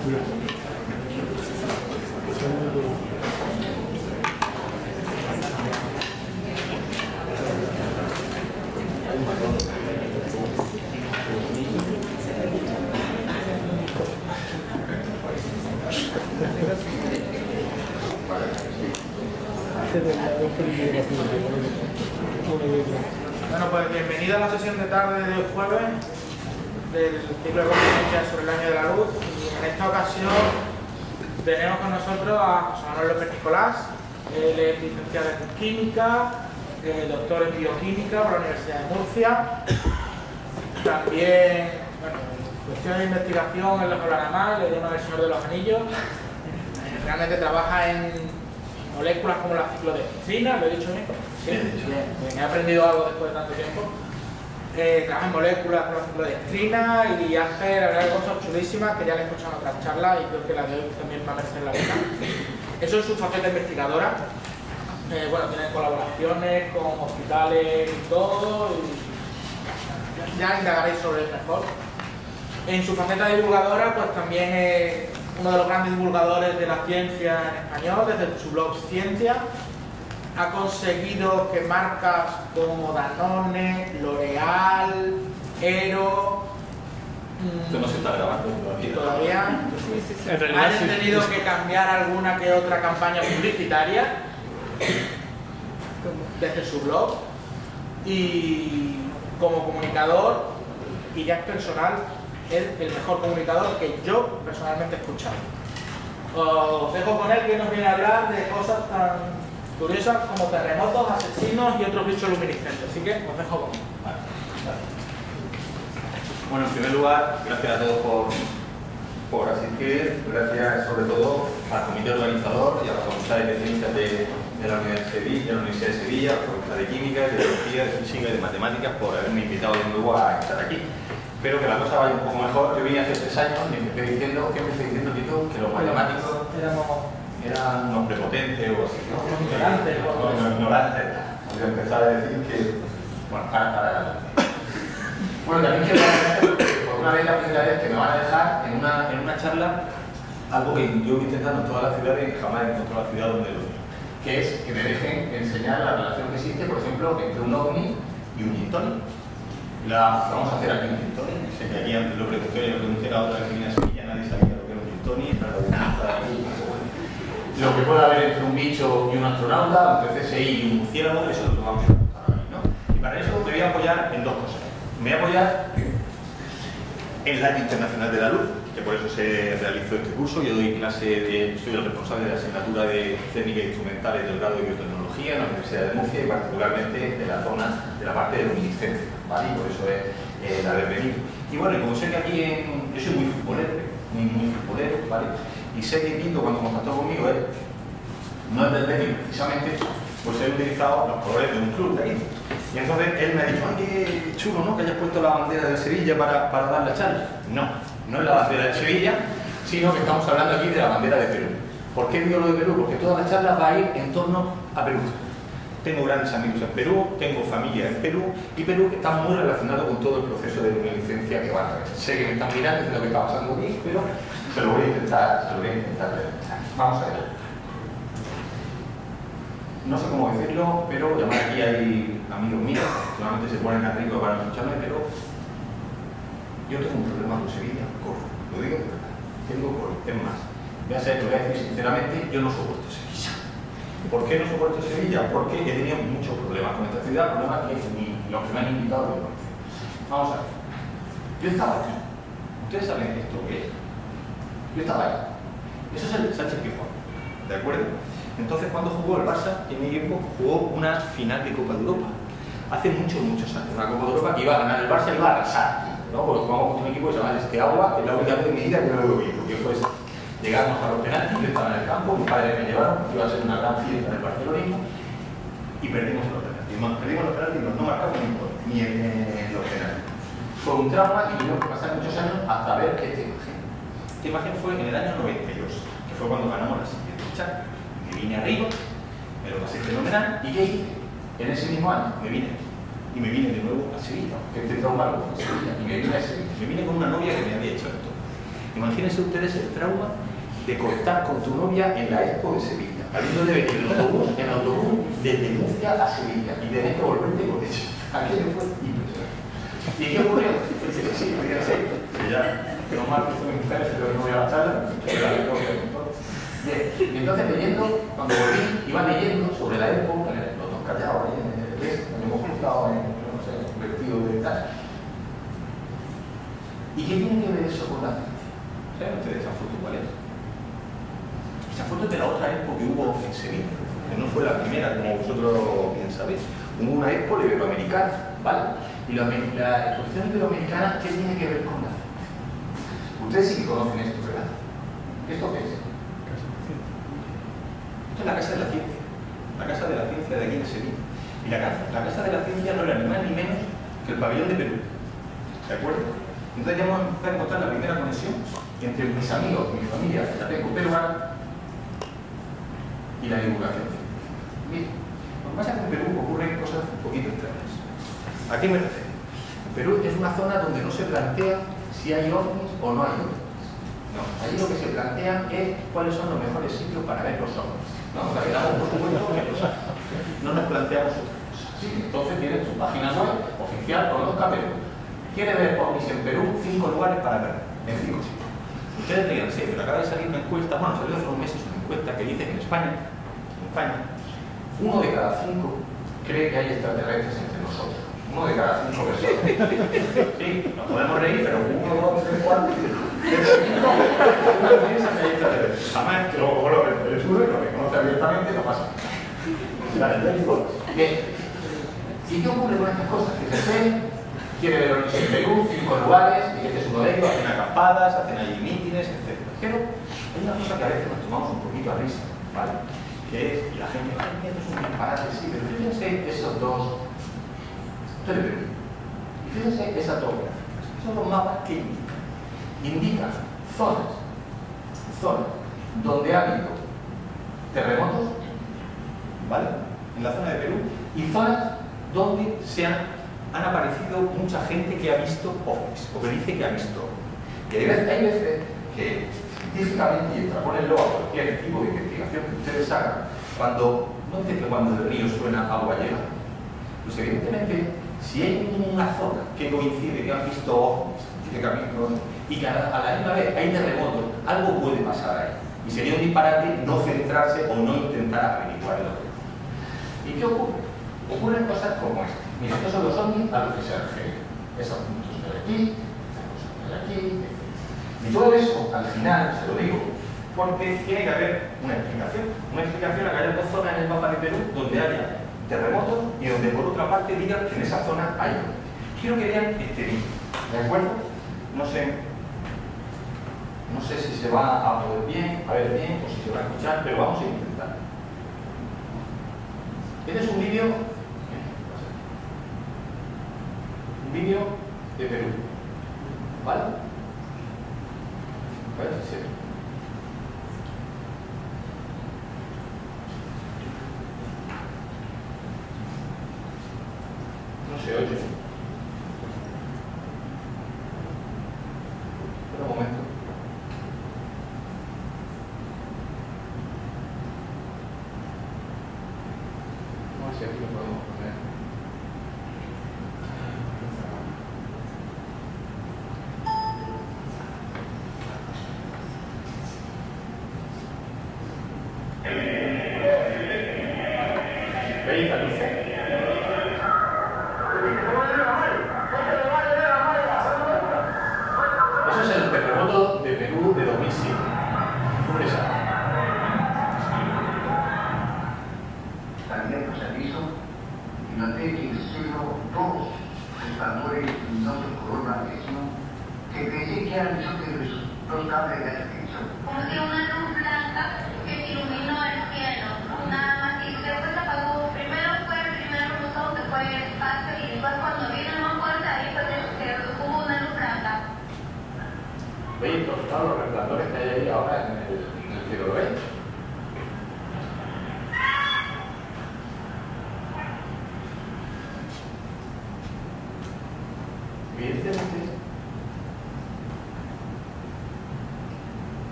Bueno, pues bienvenido a la sesión de tarde de hoy jueves del ciclo de conferencias sobre el año de la luz. Y en esta ocasión tenemos con nosotros a José Manuel López Nicolás. Él es licenciado en Química, doctor en Bioquímica por la Universidad de Murcia. También, bueno, en cuestiones de investigación él lo hablará más, le llama el Señor de los Anillos. Realmente trabaja en moléculas como la ciclodextrina, ¿lo he dicho bien? Sí, bien. He aprendido algo después de tanto tiempo. Trabaja en moléculas como la ciclodextrina y hace, la verdad, cosas chulísimas que ya le he escuchado en otras charlas y creo que la de hoy también va a merecer la pena. Eso es su faceta investigadora. Bueno, tiene colaboraciones con hospitales y todo, y ya indagaréis sobre él mejor. En su faceta divulgadora, pues también es uno de los grandes divulgadores de la ciencia en español, desde su blog Ciencia. Ha conseguido que marcas como Danone, L'Oreal, Ero... Esto no se está grabando todavía. Hayan tenido que cambiar alguna que otra campaña publicitaria desde su blog. Y como comunicador, y ya es personal, es el mejor comunicador que yo personalmente he escuchado. Os dejo con él, que nos viene a hablar de cosas tan curiosas como terremotos, asesinos y otros bichos luminiscentes. Así que os dejo con él. Vale, gracias. Bueno, en primer lugar, gracias a todos por asistir. Gracias sobre todo al comité organizador y a la Facultad de Ciencias de la Universidad de Sevilla, a la Facultad de Química, de Biología, de Física y de Matemáticas por haberme invitado de nuevo a estar aquí. Espero que la cosa vaya un poco mejor. Yo vine hace 3 años y me empecé diciendo, ¿qué me estoy diciendo, Tito? Que los matemáticos eran unos prepotentes o así, ¿no? Ignorantes. Ignorantes. Voy a empezar a decir que... Bueno, para. Bueno, también quiero agradecer por una vez, la primera vez que me van a dejar en una charla algo que yo voy intentando en todas las ciudades y jamás he encontrado la ciudad donde lo digo, que es que me dejen enseñar la relación que existe, por ejemplo, entre un ovni y un gin tonic. Vamos a hacer aquí un gin tonic. Sé que aquí antes lo pregunté, yo pregunté a la otra que vine a Sevilla, nadie sabía lo que era un gin tonic, lo que puede haber entre un bicho y un astronauta, entre CSI y un murciélago, eso es lo que vamos a contar aquí, ¿no? Y para eso me voy a apoyar en 2 cosas. Me voy a apoyar en el Año Internacional de la Luz, que por eso se realizó este curso. Yo doy soy el responsable de la asignatura de Técnicas Instrumentales del grado de Biotecnología en la Universidad de Murcia y particularmente de la zona de la parte de luminiscencia, ¿vale? Y por eso es el haber venido. Y bueno, y como sé que aquí yo soy muy futbolero, ¿vale? Y sé que Tito, cuando contactó conmigo, no es del medio, precisamente, pues he utilizado los colores de un club de ahí. Y entonces él me ha dicho, ¡ay, qué chulo, ¿no? Que hayas puesto la bandera de Sevilla para dar la charla. No es la bandera de Sevilla, sino que estamos hablando aquí de la bandera de Perú. ¿Por qué digo lo de Perú? Porque toda la charla va a ir en torno a Perú. Tengo grandes amigos en Perú, tengo familia en Perú, y Perú está muy relacionado con todo el proceso de luminiscencia que van a ver. Sé que me están mirando de lo que está pasando aquí, pero se lo voy a intentar ver. Vamos a ver. No sé cómo decirlo, pero además aquí hay amigos míos que solamente se ponen arriba para escucharme, pero yo tengo un problema con Sevilla, lo digo de verdad, tengo más. Lo voy a decir sinceramente, yo no soporto Sevilla. ¿Por qué no soporto Sevilla? Porque he tenido muchos problemas con esta ciudad, problemas que ni los que me han invitado lo conocen. Vamos a ver. Yo estaba aquí. ¿Ustedes saben esto qué es? Yo estaba ahí. Eso es el Sánchez Pizjuán, ¿de acuerdo? Entonces, cuando jugó el Barça, en mi equipo jugó una final de Copa de Europa. Hace muchos años, una Copa de Europa que iba a ganar el Barça y iba a arrasar, ¿no? Porque jugamos contra un equipo que se llama Agua, que es la única vez de mi vida que no lo he visto, que fue llegarnos a los penaltis, yo estaba en el campo, mis padres me llevaron, iba a ser una gran fiesta en el barcelonismo, y perdimos los penaltis. Perdimos los penaltis, no marcamos ni en los penaltis. Fue un trauma y tuvimos que pasar muchos años hasta ver esta imagen. Esta imagen fue en el año 92, que fue cuando ganamos la siguiente charla. Me vine arriba, me lo pasé fenomenal, y ¿qué hice? En ese mismo año me vine de nuevo a Sevilla, que este trauma lo en Sevilla, y me vine a Sevilla. Me vine con una novia que me había hecho esto. Imagínense ustedes el trauma de cortar con tu novia en la Expo de Sevilla, habiendo de venir en autobús desde Murcia a Sevilla y tener que volverte con ella. Aquello fue impresionante. ¿Y qué ocurrió? Sí, que ya, que no mal que fue mi mujer, se lo no voy a la charla, pero la tengo que contar. Bien, y entonces leyendo, cuando volví, iba leyendo sobre la Expo, los dos callados ahí en el este, nos hemos juntado en, no sé, un vestido de tal. ¿Y qué tiene que ver eso con la ciencia? ¿Saben ustedes esa foto cuál es? Esa foto es de la otra Expo que hubo en Sevilla, que no fue la primera, como vosotros bien sabéis. Hubo una Expo iberoamericana, ¿vale? Y la exposición iberoamericana, ¿qué tiene que ver con la ciencia? Ustedes sí que conocen esto, ¿verdad? ¿Esto qué es? Esto es la Casa de la Ciencia. La Casa de la Ciencia de aquí de Sevilla. Y la Casa de la Ciencia no era ni más ni menos que el pabellón de Perú. ¿De acuerdo? Entonces ya vamos a empezar a encontrar la primera conexión entre mis amigos, mi familia, que la tengo peruana, y la divulgación científica. Bien, lo que pasa es que en Perú ocurren cosas un poquito extrañas. ¿A qué me refiero? Perú es una zona donde no se plantea si hay ovnis o no hay ovnis. No, allí lo que se plantea es cuáles son los mejores sitios para ver los ovnis. No, la quedamos por supuesto que no nos planteamos otra cosa. Sí, entonces tienen su página web oficial, conozca Perú. Quiere ver ovnis en Perú, 5 lugares para ver, en 5 sitios. Ustedes digan, sí, pero acaba de salir una encuesta, bueno, salió hace unos meses una encuesta que dice que en España, 1 de cada 5 cree que hay extraterrestres entre nosotros. 1 de cada 5 personas. Sí, nos podemos reír, pero 1, 2, 3, 4, 5 piensa que hay extraterrestres. Jamás, que luego lo sube, lo reconoce abiertamente, no pasa. Bien. ¿Y qué ocurre con estas cosas? Que se ven, quiere ver ovnis en Perú, 5 lugares, y este es uno de ellos, hacen acampadas, hacen allí mítines, etc. Pero hay una cosa que a veces nos tomamos un poquito a risa, ¿vale? Que es, y la gente, ay, esto es un disparate, sí, pero fíjense esos dos, esto es de Perú, y fíjense esas dos gráficas, esos dos mapas que indican zonas donde ha habido terremotos, ¿vale? En la zona de Perú, y zonas donde han aparecido mucha gente que ha visto ovnis, o que dice que ha visto ovnis. Y hay veces que científicamente, y extrapólenlo a cualquier tipo de investigación que ustedes hagan, no dicen que cuando el río suena agua llega. Pues evidentemente, si hay una zona que coincide que han visto ovnis, dice que han visto ovnis, y que a la misma vez hay terremotos, algo puede pasar ahí. Y sería un disparate no centrarse o no intentar averiguar el objeto. ¿Y qué ocurre? Ocurren cosas como esta. Mira, estos son los ovnis a los que se refiere. Esos puntos de aquí, esas cosas de aquí, etc. Y todo eso, al final, se lo digo, porque tiene que haber una explicación. Una explicación a que haya dos zonas en el mapa de Perú donde haya terremotos y donde por otra parte digan que en esa zona hay ovnis. Quiero que vean este vídeo, ¿de acuerdo? No sé si se va a ver bien o si se va a escuchar, pero vamos a intentar. Este es un vídeo de Perú, ¿vale? Sí. No se oye. Espera un momento. No sé si aquí lo podemos poner. ¿Veis la luz? Eso es el terremoto de Perú de 2007. Abiertos al aviso y noté que el cielo todos sus tambores luminosos color blanquecino que pensé que eran choques de sus dos cables de extinción. Como si una luz blanca que iluminó el cielo, nada más, y después se apagó. Primero fue el primer ruso que fue el espacio y después cuando vino más fuerte ahí fue que hubo una luz blanca. ¿Veis todos los resplandores que hay ahí ahora en el cielo? ¿Lo veis? Evidentemente,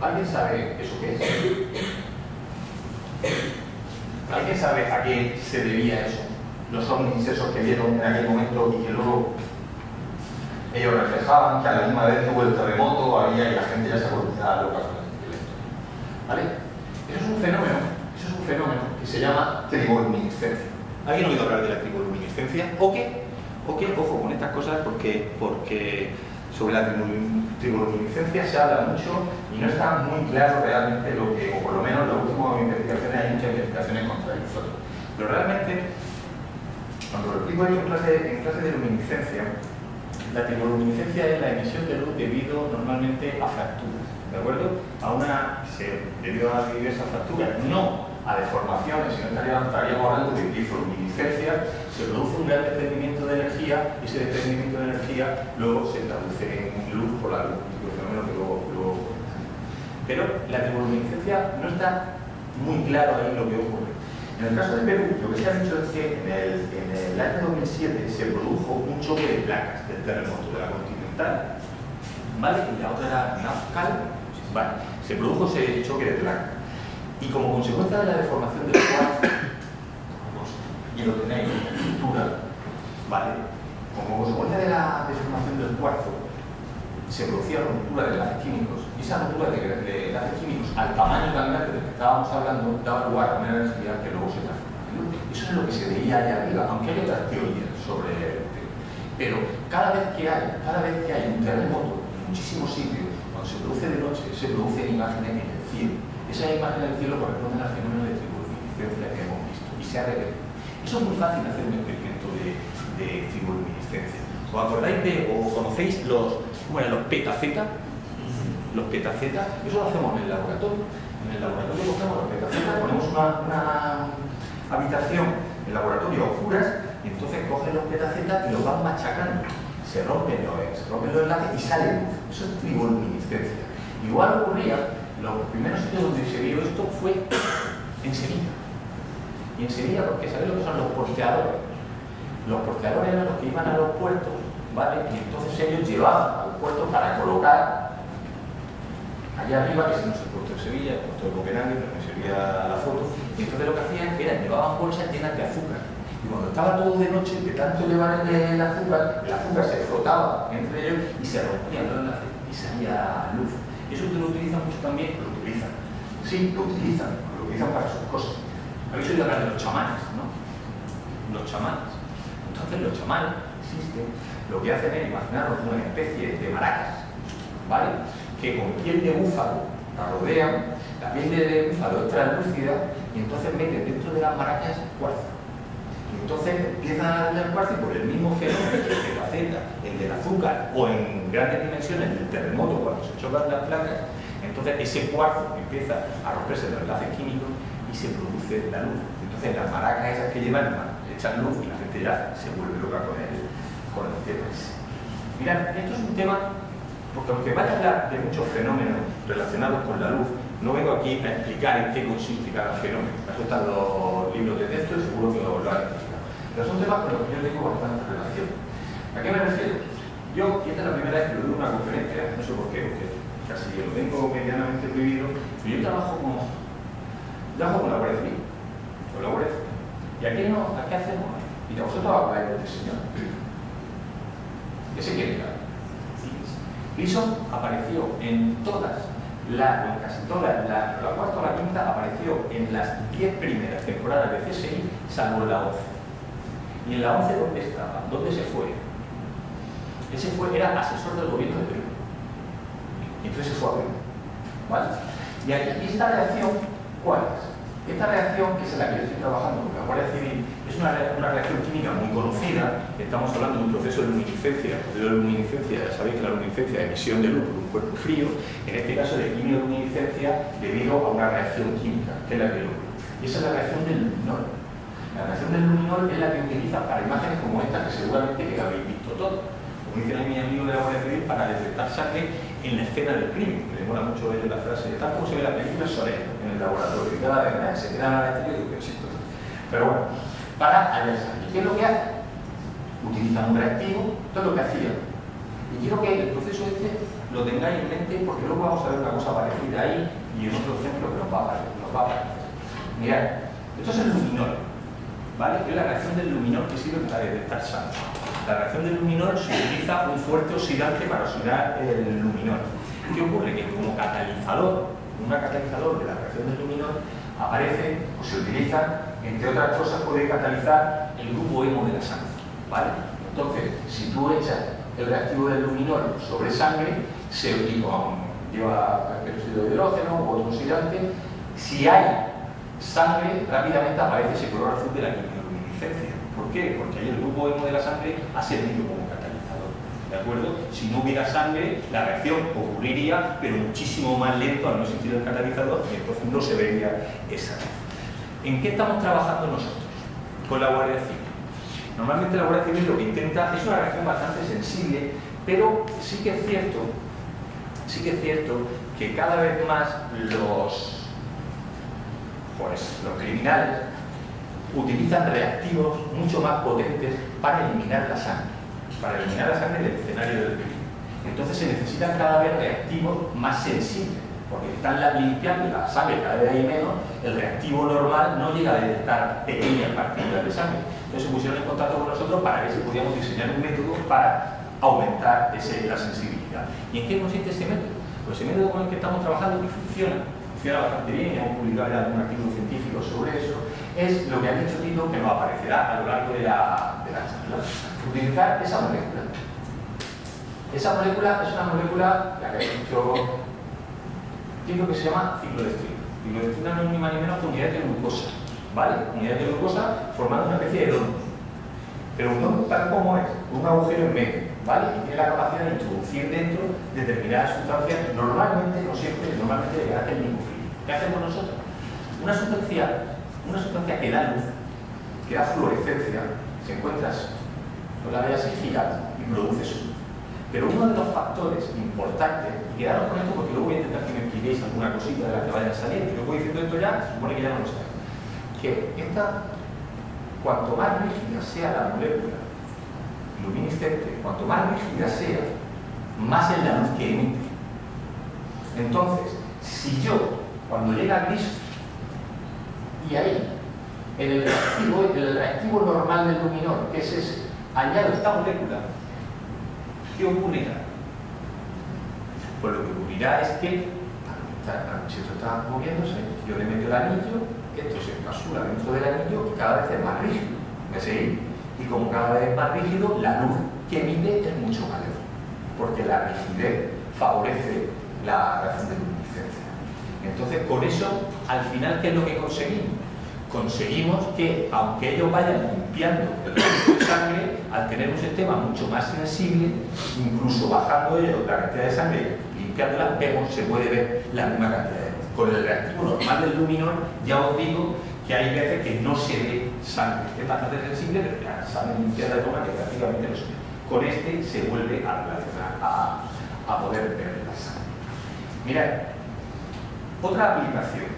¿Alguien sabe eso qué es? ¿Alguien sabe a qué se debía eso? Los ovnis esos que vieron en aquel momento y que luego ellos reflejaban que a la misma vez que hubo el terremoto había y la gente ya se volvía loca con el intelecto. ¿Vale? Eso es un fenómeno que se llama triboluminiscencia. ¿Alguien ha oído hablar de la triboluminiscencia? ¿O qué? Ojo con estas cosas porque sobre la triboluminiscencia se habla mucho y no está muy claro realmente lo que, o por lo menos en las últimas investigaciones hay muchas investigaciones contradictorias. Pero realmente, cuando lo explico yo en clase de luminiscencia, la triboluminiscencia es la emisión de luz debido normalmente a fracturas, ¿de acuerdo? Debido a diversas fracturas, no a deformaciones, sino estaríamos hablando de bifoluminiscencia, se produce un gran desprendimiento de energía y ese desprendimiento de energía luego se traduce en luz por la luz, un fenómeno que luego. Pero la triboluminiscencia no está muy claro ahí lo que ocurre. En el caso de Perú, lo que se ha dicho es que en el año 2007 se produjo un choque de placas del terremoto de la continental, ¿vale? Y la otra era Nazcal, ¿vale? Se produjo ese choque de placas. Y como consecuencia de la deformación del cuarzo, y lo tenéis en la estructura, ¿vale? Como consecuencia de la deformación del cuarzo, se producía ruptura de enlaces químicos, y esa ruptura de enlaces químicos al tamaño tan grande del que estábamos hablando daba lugar a una energía que luego se transforma en luz. Eso es lo que se veía allá arriba, aunque hay otras teorías sobre el tema. Pero cada vez que hay un terremoto en muchísimos sitios, cuando se produce de noche, se producen imágenes en el cielo. Esa imagen del cielo corresponde al fenómeno de triboluminiscencia que hemos visto y se ha revelado. Eso es muy fácil hacer un experimento de triboluminiscencia. ¿Os acordáis o conocéis los petazeta? Los petazeta, eso lo hacemos en el laboratorio. En el laboratorio cogemos los petazeta, ponemos una habitación en el laboratorio a oscuras y entonces cogen los petazeta y los van machacando. Se rompen los enlaces y sale luz. Eso es triboluminiscencia. Igual ocurría. Los primeros sitios donde se vio esto fue en Sevilla. Y en Sevilla, porque ¿sabéis lo que son los porteadores? Los porteadores eran los que iban a los puertos, ¿vale? Y entonces ellos llevaban a los puertos para colocar allá arriba, que ese no es el puerto de Sevilla, el puerto de Copenhague, pero me servía la foto. Y entonces lo que hacían era llevaban bolsas llenas de azúcar. Y cuando estaba todo de noche, de tanto llevar el azúcar se frotaba entre ellos y se rompían los enlaces y salía luz. Eso lo utilizan mucho también, lo utilizan para sus cosas. Habéis oído hablar de los chamanes, ¿no? Los chamanes. Entonces los chamanes existen, lo que hacen es imaginaros una especie de maracas, ¿vale? Que con piel de búfalo la rodean, la piel de búfalo es translúcida y entonces meten dentro de las maracas cuarzo. Y entonces empiezan a darle el cuarzo y por el mismo fenómeno que el petaceta, el del azúcar o en grandes dimensiones del terremoto cuando se chocan las placas, entonces ese cuarzo empieza a romperse los enlaces químicos y se produce la luz. Entonces las maracas esas que llevan echan luz y la gente ya se vuelve loca con el tema. Mirad, esto es un tema, porque aunque vaya a hablar de muchos fenómenos relacionados con la luz, no vengo aquí a explicar en qué consiste cada fenómeno. Para eso están los libros de texto y seguro que lo han explicado. Pero son temas con los que yo tengo bastante relación. ¿A qué me refiero? Yo, y esta es la primera vez que lo digo en una conferencia, no sé por qué, porque casi lo tengo medianamente prohibido, pero yo trabajo con la Guardia Civil. Con la Guardia Civil. ¿Y aquí qué hacemos? Y vosotros habláis del Señor. ¿Qué se quiere dar? Gleason apareció en casi todas, la cuarta o la quinta apareció en las 10 primeras temporadas de CSI, salvo la 11. ¿Y en la 11 dónde estaba? ¿Dónde se fue? Era asesor del gobierno de Perú. Y entonces se fue a Perú. ¿Vale? Y aquí, esta reacción, ¿cuál es? Esta reacción, que es en la que yo estoy trabajando con la Guardia Civil, es una reacción química muy conocida. Estamos hablando de un proceso de luminiscencia. Ya sabéis que la luminiscencia es emisión de luz por un cuerpo frío, en este caso de quimioluminiscencia debido a una reacción química, que es la que lo produce. Y esa es la reacción del luminol. La reacción del luminol es la que utilizan para imágenes como esta, que seguramente que la habéis visto todos. Como dicen a mi amigo de la Guardia Civil, para detectar sangre en la escena del crimen. Me mola mucho ver la frase, tal como se ve la película Soler en el laboratorio. Y cada vez se queda la estrella y digo, ¿qué es esto? Pero bueno, para hallar sangre. ¿Qué es lo que hacen? Utilizan un reactivo, todo lo que hacían. Y quiero que el proceso este lo tengáis en mente porque luego vamos a ver una cosa parecida ahí y en otro ejemplo que nos va a aparecer. Mirad, esto es el luminol, ¿vale? Es la reacción del luminol que sirve para detectar sangre. La reacción del luminol se utiliza un fuerte oxidante para oxidar el luminol. ¿Qué ocurre? Que como catalizador, un catalizador de la reacción del luminol aparece o se utiliza, entre otras cosas, puede catalizar el grupo hemo de la sangre, ¿vale? Entonces, si tú echas el reactivo del luminol sobre sangre, lleva peróxido de hidrógeno o otro oxidante. Si hay sangre, rápidamente aparece ese color azul de la quimioluminiscencia. ¿Por qué? Porque ahí el grupo hemo de la sangre ha servido como catalizador. ¿De acuerdo? Si no hubiera sangre, la reacción ocurriría, pero muchísimo más lento al no existir el catalizador, y entonces no se vería esa reacción. ¿En qué estamos trabajando nosotros? Con la Guardia Civil. Normalmente la Guardia Civil lo que intenta es una reacción bastante sensible, pero sí que es cierto que cada vez más los criminales utilizan reactivos mucho más potentes para eliminar la sangre del escenario del crimen. Entonces se necesitan cada vez reactivos más sensibles, porque están limpiando la sangre, cada vez hay menos, el reactivo normal no llega a detectar pequeñas partículas de sangre. Entonces se pusieron en contacto con nosotros para ver si podíamos diseñar un método para aumentar la sensibilidad. ¿Y en qué consiste ese método? Pues ese método con el que estamos trabajando, que funciona bastante bien, hemos publicado ya algún artículo científico sobre eso, es lo que ha dicho Tito, que nos aparecerá a lo largo de la charla. Utilizar esa molécula. Esa molécula es una molécula, la que ha dicho Tito, que se llama ciclodestrina. Ciclodestrina no es ni más ni menos que unidades de glucosa, ¿vale? Unidades de glucosa formando una especie de donut. Pero un donut tal como es, un agujero en medio, ¿vale? Y tiene la capacidad de introducir dentro determinadas sustancias, normalmente, no siempre, normalmente de carácter licofílico. ¿Qué hacemos nosotros? Una sustancia que da luz, que da fluorescencia, se encuentra así, no la veas así, gira y produce su luz. Pero uno de los factores importantes, y quedaros con esto porque luego voy a intentar que me expliquéis alguna cosita de la que vayan saliendo, y luego voy diciendo esto ya, se supone que ya no lo sabéis. Que cuanto más rígida sea la molécula luminiscente, cuanto más rígida sea, más es la luz que emite. Entonces, si yo, cuando llega gris, y ahí, en el reactivo normal del luminol, que es ese, añado esta molécula, ¿qué ocurrirá? Pues lo que ocurrirá es que, si esto está moviéndose, yo le meto el anillo, esto se encapsula dentro del anillo y cada vez es más rígido. ¿Me seguís? Y como cada vez es más rígido, la luz que emite es mucho mayor, porque la rigidez favorece la reacción de luminiscencia. Entonces, con eso, al final, ¿qué es lo que conseguimos? Conseguimos que, aunque ellos vayan limpiando el resto de sangre, al tener un sistema mucho más sensible, incluso bajando ellos la cantidad de sangre, limpiándola, se puede ver la misma cantidad de luz. Con el reactivo normal del luminol, ya os digo que hay veces que no se ve sangre. Es bastante sensible, pero ya sale limpiada de forma que prácticamente no se ve. Con este se vuelve a relacionar, a poder ver la sangre. Mirad, otra aplicación.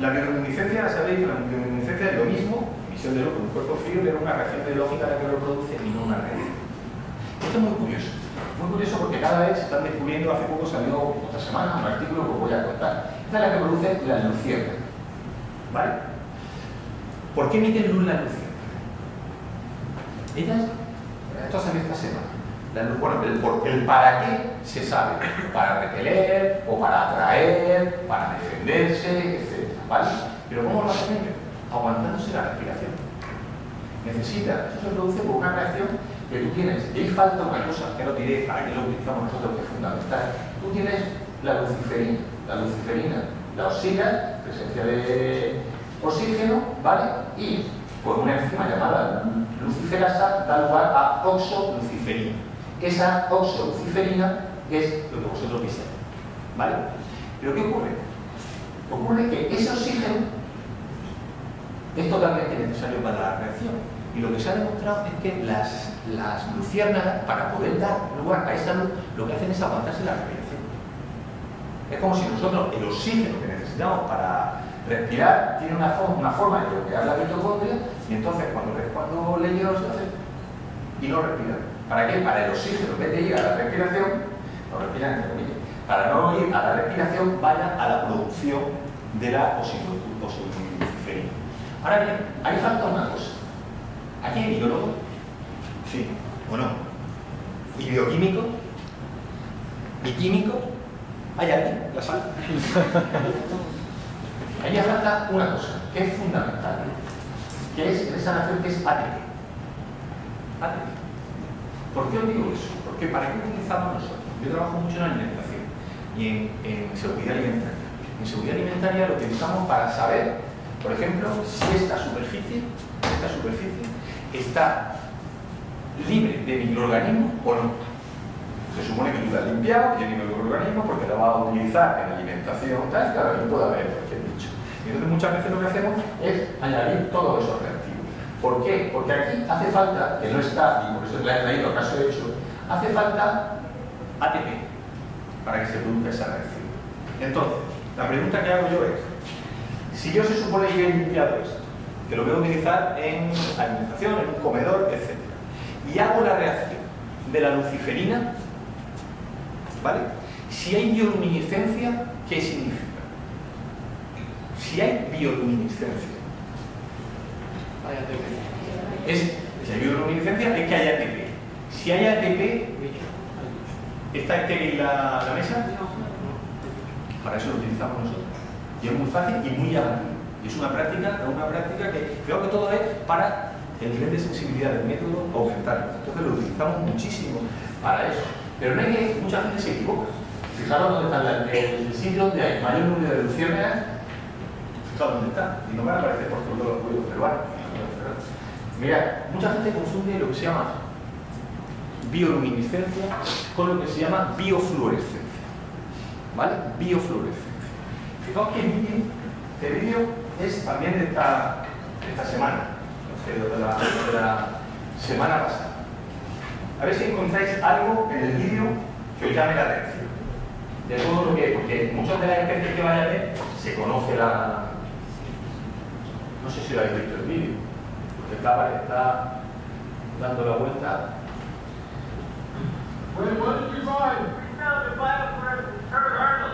La bioluminiscencia, ya sabéis que la bioluminiscencia es lo mismo, emisión de luz con un cuerpo frío, pero una reacción biológica la que lo produce y no una reacción. Esto es muy curioso porque cada vez se están descubriendo, hace poco salió otra semana un artículo que os voy a contar. Esta es la que produce la luciérnaga, ¿vale? ¿Por qué emiten luz la luciérnaga? Esto salió esta semana. Bueno, el para qué se sabe, para repeler o para atraer, para defenderse, etc. ¿Vale? Pero ¿cómo lo hacen ellos? Aguantándose la respiración. Eso se produce por una reacción que tú tienes. Y ahí falta una cosa, que lo diré, para que lo utilizamos nosotros, que es fundamental. Tú tienes la luciferina. La luciferina la oxida, presencia de oxígeno, ¿vale? Y por una enzima llamada luciferasa da lugar a oxoluciferina. Esa oxoluciferina es lo que vosotros veis, ¿vale? Pero ¿qué ocurre? Ocurre que ese oxígeno es totalmente necesario para la reacción. Y lo que se ha demostrado es que las luciérnagas, para poder dar lugar a esa luz, lo que hacen es aguantarse la respiración. Es como si nosotros, el oxígeno que necesitamos para respirar, tiene una forma de bloquear la mitocondria, y entonces cuando le llega el oxígeno y no respira. ¿Para qué? Para el oxígeno, en vez de ir a la respiración, para no ir a la respiración, vaya a la producción de la oxitocina. Ahora bien, ahí falta una cosa. ¿Aquí hay biólogo? Sí, ¿o no? ¿Y bioquímico? ¿Y químico? ¿Hay alguien? ¿La sala? Ahí falta una cosa, que es fundamental, que es en esa nación, que es ATP. ATP. ¿Por qué os digo eso? Porque ¿para qué utilizamos nosotros? Yo trabajo mucho en alimentación y en seguridad alimentaria. En seguridad alimentaria lo utilizamos para saber, por ejemplo, si esta superficie está libre de microorganismos o no. Se supone que tú la has limpiado, tiene microorganismos porque la vas a utilizar en alimentación, tal, claro, ahí puede haber cualquier bicho. Y entonces muchas veces lo que hacemos es añadir todos esos reactivos. ¿Por qué? Porque aquí hace falta, que no está, y por eso le he traído el caso hecho, hace falta ATP para que se produzca esa reacción. Entonces, la pregunta que hago yo es, si yo se supone que he limpiado esto, que lo voy a utilizar en alimentación, en un comedor, etc., y hago la reacción de la luciferina, ¿vale? Si hay bioluminiscencia, ¿qué significa? Si hay bioluminiscencia, si hay bioluminiscencia es que hay ATP. Si hay ATP, ¿está estéril la mesa? Para eso lo utilizamos nosotros. Y es muy fácil y muy llamativo. Y es una práctica que creo que todo es para el nivel de sensibilidad del método aumentarlo. Entonces lo utilizamos muchísimo para eso. Pero no es que mucha gente se equivoca. Fijaros dónde está el sitio donde hay mayor número de luciérnagas. Fijaros dónde está. Y no me aparece por todos los códigos peruanos. Mira, mucha gente confunde lo que se llama bioluminiscencia con lo que se llama biofluorescencia. ¿Vale? Biofluorescencia. Fijaos que este vídeo es también de esta semana, de la semana pasada. A ver si encontráis algo en el vídeo que os llame la atención. De todo lo que, porque muchas de las especies que vais a ver se conoce la... No sé si lo habéis visto el vídeo, porque está dando la vuelta. What did you find? We found a biofluorescent turtle.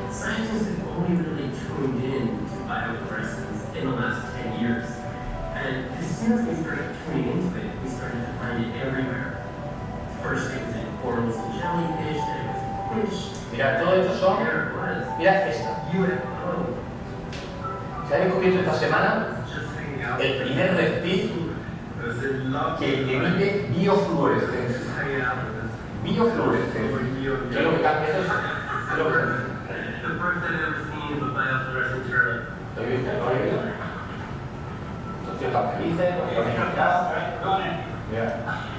Scientists have only really tuned in to biofluorescence in the last 10 years. And as soon as we started tuning into it, we started to find it everywhere. First it was in corals and jellyfish, then it was in fish. Mira, todo esto son... There it was. Mira esta. UFO. Se ha descubierto esta semana Just hanging out. el primer reptil que emite biofluorescencia. Biofluorescencia. ¿Qué es lo que cambia eso? ¿Qué es lo que cambia? The first I've ever seen of a biofluorescent turtle. ¿Lo he visto? ¿Lo he visto? Entonces están felices, lo han encontrado. Mira,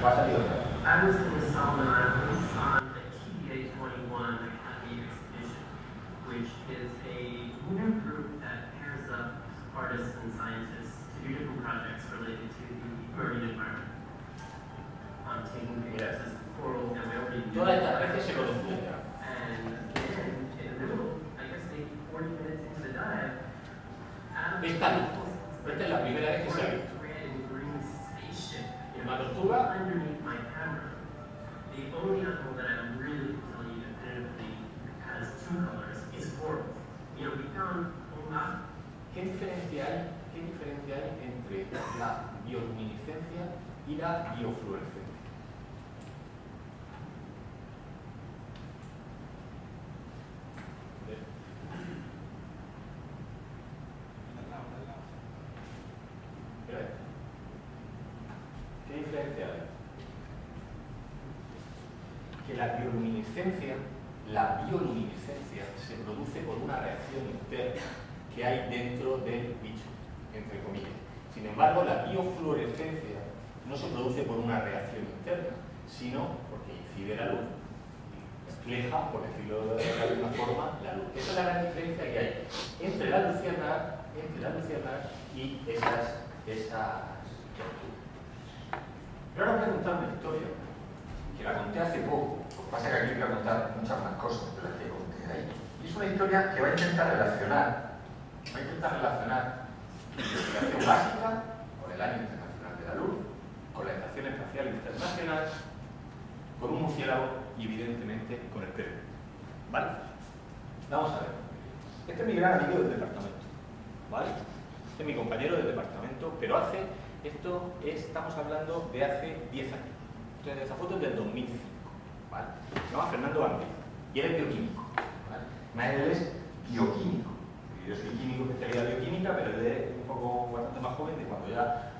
va a salir otra. I was in the Solomon Islands on the TBA-21 Academy expedition, which is a lunar group that pairs up artists and scientists to do different projects related to the marine environment. Taking pictures of coral, and we already knew Todas estas veces se conocían ya. And then, in the middle, I guess maybe 40 minutes into the dive, Esta es la primera vez que se ha visto. Una tortuga. Underneath my camera, the only animal that I really can tell you definitively has two colors is coral. You know, we found ¿Qué diferencia hay entre la bioluminiscencia y la biofluorescencia? ¿Qué diferencia hay? Que la bioluminiscencia se produce por una reacción interna que hay dentro del bicho, entre comillas. Sin embargo, la biofluorescencia no se produce por una reacción interna, sino porque incide la luz y refleja, por decirlo de alguna forma, la luz. Esa es la gran diferencia que hay entre la luciérnaga y esas tortugas. Pero ahora voy a contar una historia que la conté hace poco. Lo que pasa es que aquí voy a contar muchas más cosas de las que conté ahí. Y es una historia que va a intentar relacionar la investigación básica con el Año Internacional de la Luz, con la Estación Espacial Internacional, con un murciélago y evidentemente con el perro. ¿Vale? Vamos a ver. Este es mi gran amigo del departamento. ¿Vale? Este es mi compañero del departamento, pero estamos hablando de hace 10 años. Entonces, esta foto es del 2005. ¿Vale? Se llama Fernando Gambino y él es bioquímico. ¿Vale? Él es bioquímico. Yo soy químico de especialidad bioquímica, pero él es un poco bastante más joven de cuando ya,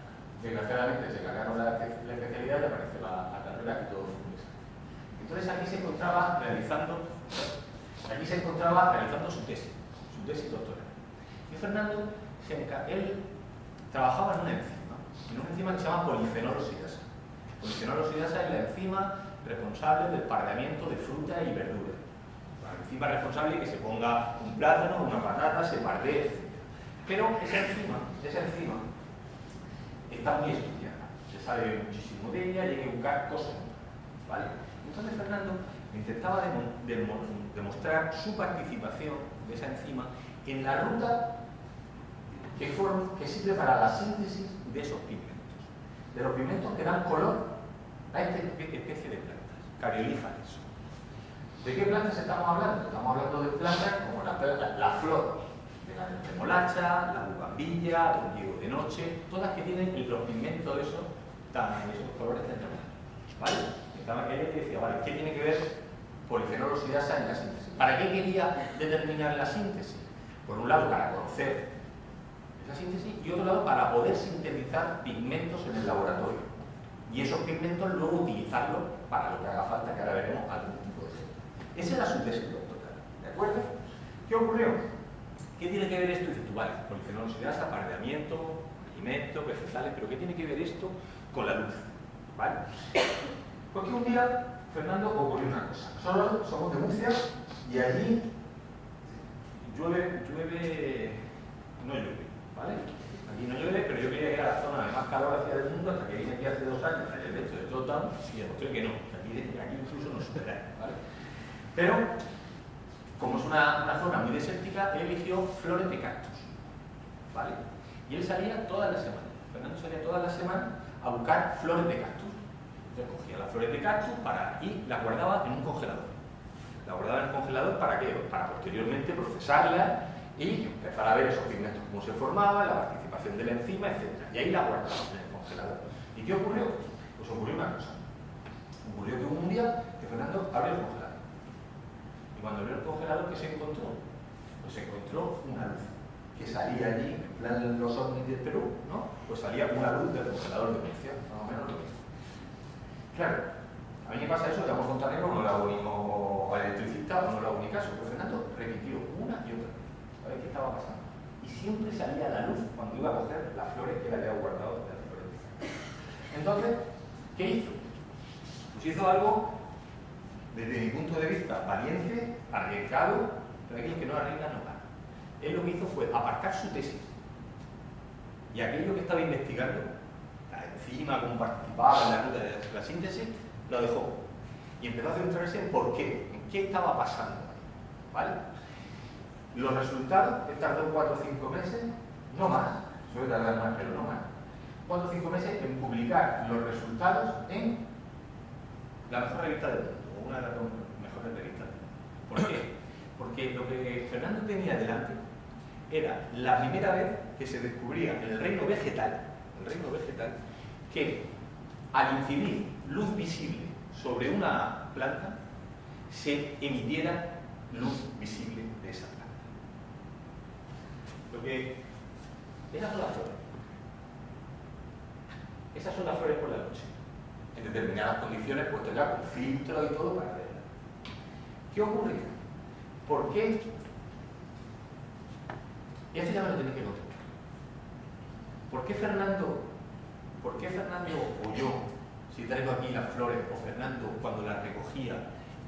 desgraciadamente, se cargaron la especialidad y aparece la carrera que todos conocen. Entonces aquí se encontraba realizando su tesis doctoral. Y Fernando, él trabajaba en una enzima que se llama polifenol oxidasa. Polifenol oxidasa es la enzima responsable del pardeamiento de fruta y verdura. La enzima responsable de que se ponga un plátano, una patata, se pardee, etc. Pero esa enzima está muy estudiada. Se sabe muchísimo de ella y hay que buscar cosas nuevas. ¿Vale? Entonces Fernando intentaba demostrar su participación de esa enzima en la ruta que sirve para la síntesis de esos pigmentos. De los pigmentos que dan color a esta especie de plantas, cariolíferas. ¿De qué plantas estamos hablando? Estamos hablando de plantas como la flor de la remolacha, la bugambilla, el higo de noche, todas que tienen los pigmentos esos colores tan llamativos. ¿Vale? Él decía, vale, ¿qué tiene que ver polifenol oxidasa en la síntesis? ¿Para qué quería determinar la síntesis? Por un lado, para conocer esa síntesis, y otro lado, para poder sintetizar pigmentos en el laboratorio. Y esos pigmentos luego utilizarlos para lo que haga falta, que ahora veremos algún tipo de ejemplo. Esa era su tesis doctoral, ¿de acuerdo? ¿Qué ocurrió? ¿Qué tiene que ver esto? Dices tú, vale, polifenol oxidasa, pardeamiento, alimentos, vegetales, pero ¿qué tiene que ver esto con la luz? ¿Vale? Porque un día, Fernando, ocurrió una cosa. Nosotros somos de Murcia y allí no llueve, ¿vale? Aquí no llueve, pero yo quería ir a la zona de más calor hacia el mundo hasta que vine aquí hace 2 años, en el evento de Total, y demostré que no, aquí incluso nos superaron, ¿vale? Pero, como es una zona muy desértica, él eligió flores de cactus, ¿vale? Y él salía todas las semanas, Fernando salía todas las semanas a buscar flores de cactus. Entonces cogía las flores de cactus y las guardaba en un congelador. La guardaba en el congelador ¿para qué? Para posteriormente procesarlas y empezar a ver esos pigmentos, cómo se formaban, la participación de la enzima, etc. Y ahí la guardaba en el congelador. ¿Y qué ocurrió? Pues ocurrió una cosa. Ocurrió que hubo un día que Fernando abrió el congelador. Y cuando abrió el congelador, ¿qué se encontró? Pues se encontró una luz que salía allí, en plan los ovnis del Perú, ¿no? Pues salía una luz del congelador de Murcia, más o menos lo mismo. Claro, a mí me pasa eso, llamo fontanero, no le hago ni o al electricista, no le hago ni caso. Pero Fernando repitió una y otra vez, a ver qué estaba pasando. Y siempre salía la luz cuando iba a coger las flores que le había guardado de las flores. Entonces, ¿qué hizo? Pues hizo algo, desde mi punto de vista, valiente, arriesgado, pero aquello que no arriesga no gana. Él lo que hizo fue aparcar su tesis y aquello que estaba investigando, la enzima, cómo participaba en la ruta de la síntesis, lo dejó y empezó a centrarse en por qué, en qué estaba pasando ahí, ¿vale? Los resultados, él tardó 4 o 5 meses, no más, suele tardar más, pero no más, 4 o 5 meses en publicar los resultados en la mejor revista del mundo, o una de las mejores revistas del mundo. ¿Por qué? Porque lo que Fernando tenía delante era la primera vez que se descubría en el reino vegetal, que al incidir luz visible sobre una planta, se emitiera luz visible de esa planta. Porque esas son las flores. Esas son las flores por la noche. En determinadas condiciones, puesto ya con filtro y todo para verlas. ¿Qué ocurre? ¿Por qué? Y esto ya me lo tenéis que contestar. ¿Por qué Fernando o yo, si traigo aquí las flores, o Fernando cuando las recogía,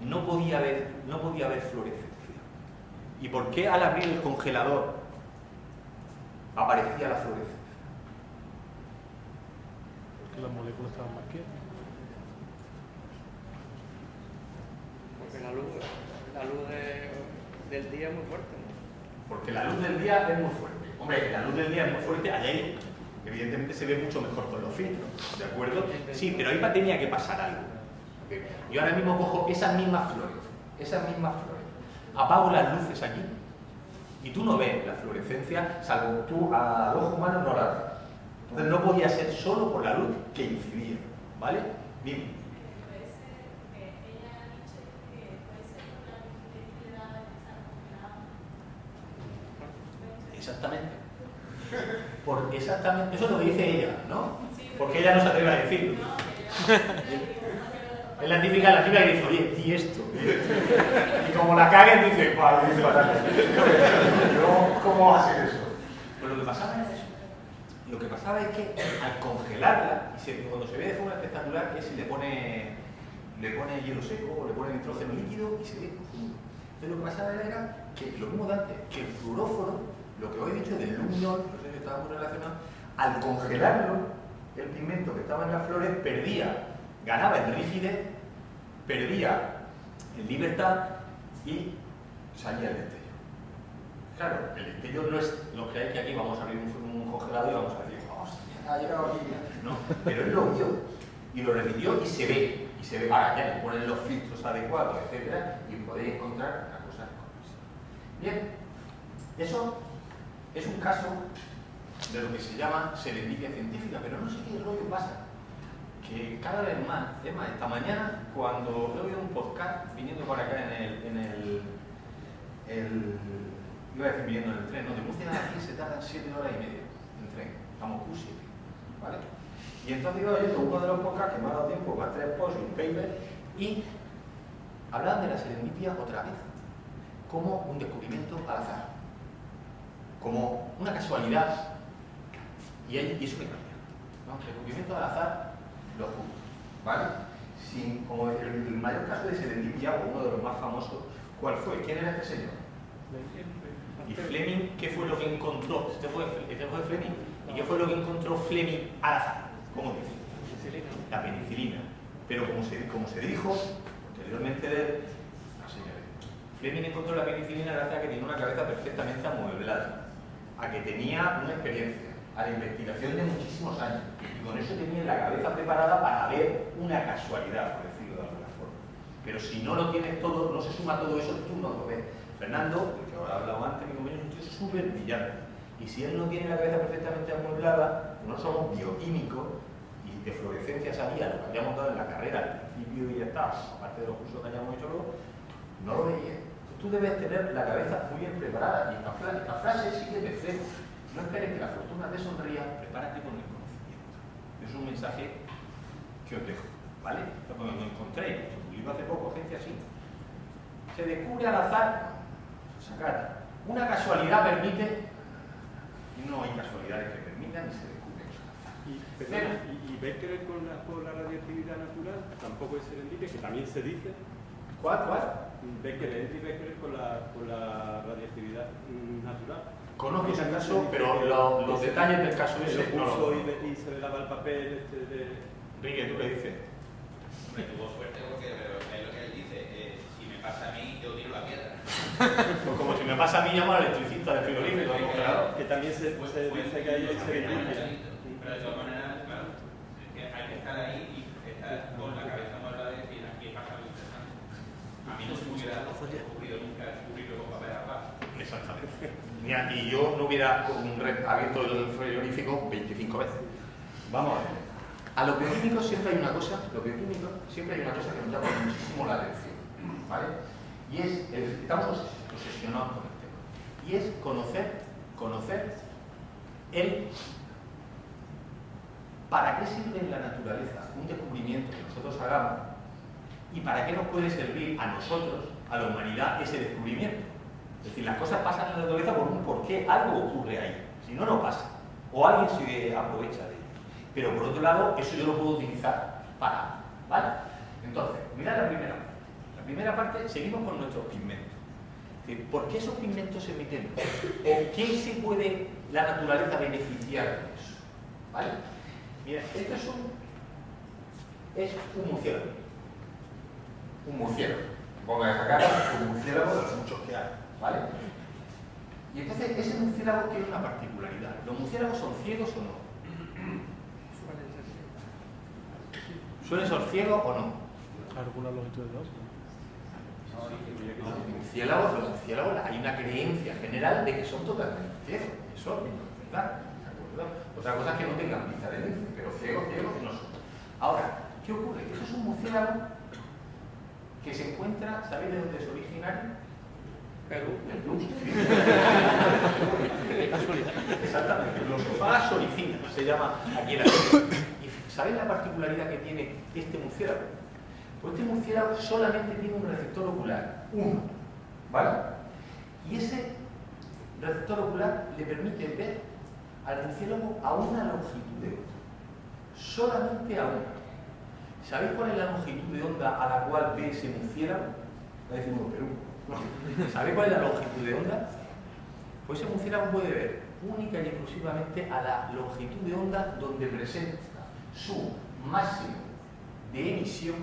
no podía ver fluorescencia? ¿Y por qué al abrir el congelador aparecía la fluorescencia? Porque las moléculas estaban más quietas. Porque la luz del día es muy fuerte, ¿no? Porque la luz del día es muy fuerte. Hombre, la luz del día es muy fuerte, allá hay Evidentemente se ve mucho mejor con los filtros, ¿de acuerdo? Sí, pero ahí tenía que pasar algo. Yo ahora mismo cojo esas mismas flores, apago las luces aquí y tú no ves la fluorescencia, salvo tú al ojo humano no la ves. Entonces no podía ser solo por la luz que incidía, ¿vale? Bien. Exactamente. Exactamente. Eso es lo que dice ella, ¿no? Porque ella no se atreve a decirlo. Es la típica que dice, oye, ¿y esto? Y como la caguen, dice, ¿cómo va a ser eso? Pues lo que pasaba era eso. Lo que pasaba es que al congelarla, cuando se ve de forma espectacular, que si le pone hielo seco o le pone nitrógeno líquido y se ve. Entonces lo que pasaba era que lo mismo de antes, que el fluoróforo, lo que os he dicho del luminol, no sé si estaba muy relacionado, al congelarlo, el pigmento que estaba en las flores ganaba en rigidez, perdía en libertad y salía el destello. Claro, el destello no es lo que hay que aquí vamos a abrir un congelador y vamos a decir, hostia, ha llegado aquí. No, pero él lo vio y lo repitió y se ve. Ahora ya le ponen los filtros adecuados, etcétera, y podéis encontrar las cosas como esta. Bien, eso es un caso de lo que se llama serendipia científica, pero no sé qué rollo pasa. Que cada vez más, es más, esta mañana cuando he oído un podcast viniendo por acá iba a decir viniendo en el tren, no, de Murcia a aquí se tardan 7 horas y media en tren, vamos Q7, ¿vale? Y entonces iba oyendo uno de los podcasts que me ha dado tiempo, más 3 posts y un paper, y hablaban de la serendipia otra vez, como un descubrimiento al azar, como una casualidad, y eso me cambia, ¿no? Descubrimiento al azar, lo juro, ¿vale? Como el mayor caso de serendipia, o uno de los más famosos, ¿cuál fue? ¿Quién era este señor? Y Fleming, ¿qué fue lo que encontró? Este fue Fleming. ¿Y qué fue lo que encontró Fleming al azar? ¿Cómo dice? La penicilina. Pero como se dijo posteriormente Fleming encontró la penicilina gracias a que tenía una cabeza perfectamente amueblada, a que tenía una experiencia, a la investigación de muchísimos años, y con eso tenía la cabeza preparada para ver una casualidad, por decirlo de alguna forma. Pero si no lo tienes todo, no se suma todo eso, tú no lo ves. Fernando, el que ahora he hablado antes, mi compañero, es un tío súper brillante. Y si él no tiene la cabeza perfectamente amueblada, no somos bioquímicos y de fluorescencia sabía lo que habíamos dado en la carrera al principio y ya está, aparte de los cursos que hayamos hecho luego, no lo veía. Tú debes tener la cabeza muy bien preparada. Y esta frase sí que te frena. No esperes que la fortuna te sonría, prepárate con el conocimiento. Es un mensaje que os dejo, ¿vale? Cuando lo encontré, se publicó hace poco, agencia así. Se descubre al azar, sacar. Una casualidad permite, no hay casualidades que permitan y se descubre al azar. ¿Y Becquerel con la radioactividad natural? Tampoco es serendipia, que también se dice. ¿Cuál? Becquerel con la radioactividad natural. Conozco ese caso, pero los detalles del caso ese no lo y se le daba el papel Enrique, ¿tú qué dices? Me tuvo suerte porque es lo que él dice, si me pasa a mí, yo tiro la piedra. Pues como si me pasa a mí, llamo al electricista del frigorífico, del congelador. que también se dice que hay serendipia. Pero de todas maneras, claro, es que hay que estar ahí y estar con la cabeza muerta de decir, aquí pasa algo interesante. A mí no se me hubiera ocurrido nunca descubrirlo con papel a paz. Exactamente. Mira, y yo no hubiera abierto el frigorífico 25 veces. Vamos a ver. A los bioquímicos siempre hay una cosa, que nos llama muchísimo la atención, ¿vale? Y es, estamos obsesionados con el tema. Y es conocer el para qué sirve en la naturaleza un descubrimiento que nosotros hagamos y para qué nos puede servir a nosotros, a la humanidad, ese descubrimiento. Es decir, las cosas pasan en la naturaleza por un porqué, algo ocurre ahí, si no, no pasa. O alguien se aprovecha de ello. Pero por otro lado, eso yo lo puedo utilizar para, ¿vale? Entonces, mirad la primera parte. La primera parte, seguimos con nuestros pigmentos. Es decir, ¿por qué esos pigmentos se emiten? ¿O qué se puede la naturaleza beneficiar de eso? ¿Vale? Mira, esto es un murciélago. Un murciélago. Ponga esa cara, un murciélago de los muchos que hay, ¿vale? Y entonces ese murciélago tiene una particularidad. ¿Los murciélagos son ciegos o no? ¿Suelen ser ciegos o no? Alguna longitud de onda. Los murciélagos hay una creencia general de que son totalmente ciegos. Eso no es verdad. ¿De acuerdo? Otra cosa es que no tengan vista de lince, pero ciegos no son. Ahora, ¿qué ocurre? Eso es un murciélago que se encuentra, ¿sabéis de dónde es originario? Perú. Perú. Qué casualidad. Exactamente. Glosophaga soricina se llama aquí en la Tierra. ¿Y sabéis la particularidad que tiene este murciélago? Pues este murciélago solamente tiene un receptor ocular, uno, ¿vale? Y ese receptor ocular le permite ver al murciélago a una longitud de onda. Solamente a una. ¿Sabéis cuál es la longitud de onda a la cual ve ese murciélago? No decimos Perú. ¿Sabéis cuál es la longitud de onda? Pues ese murciélago puede ver única y exclusivamente a la longitud de onda donde presenta su máximo de emisión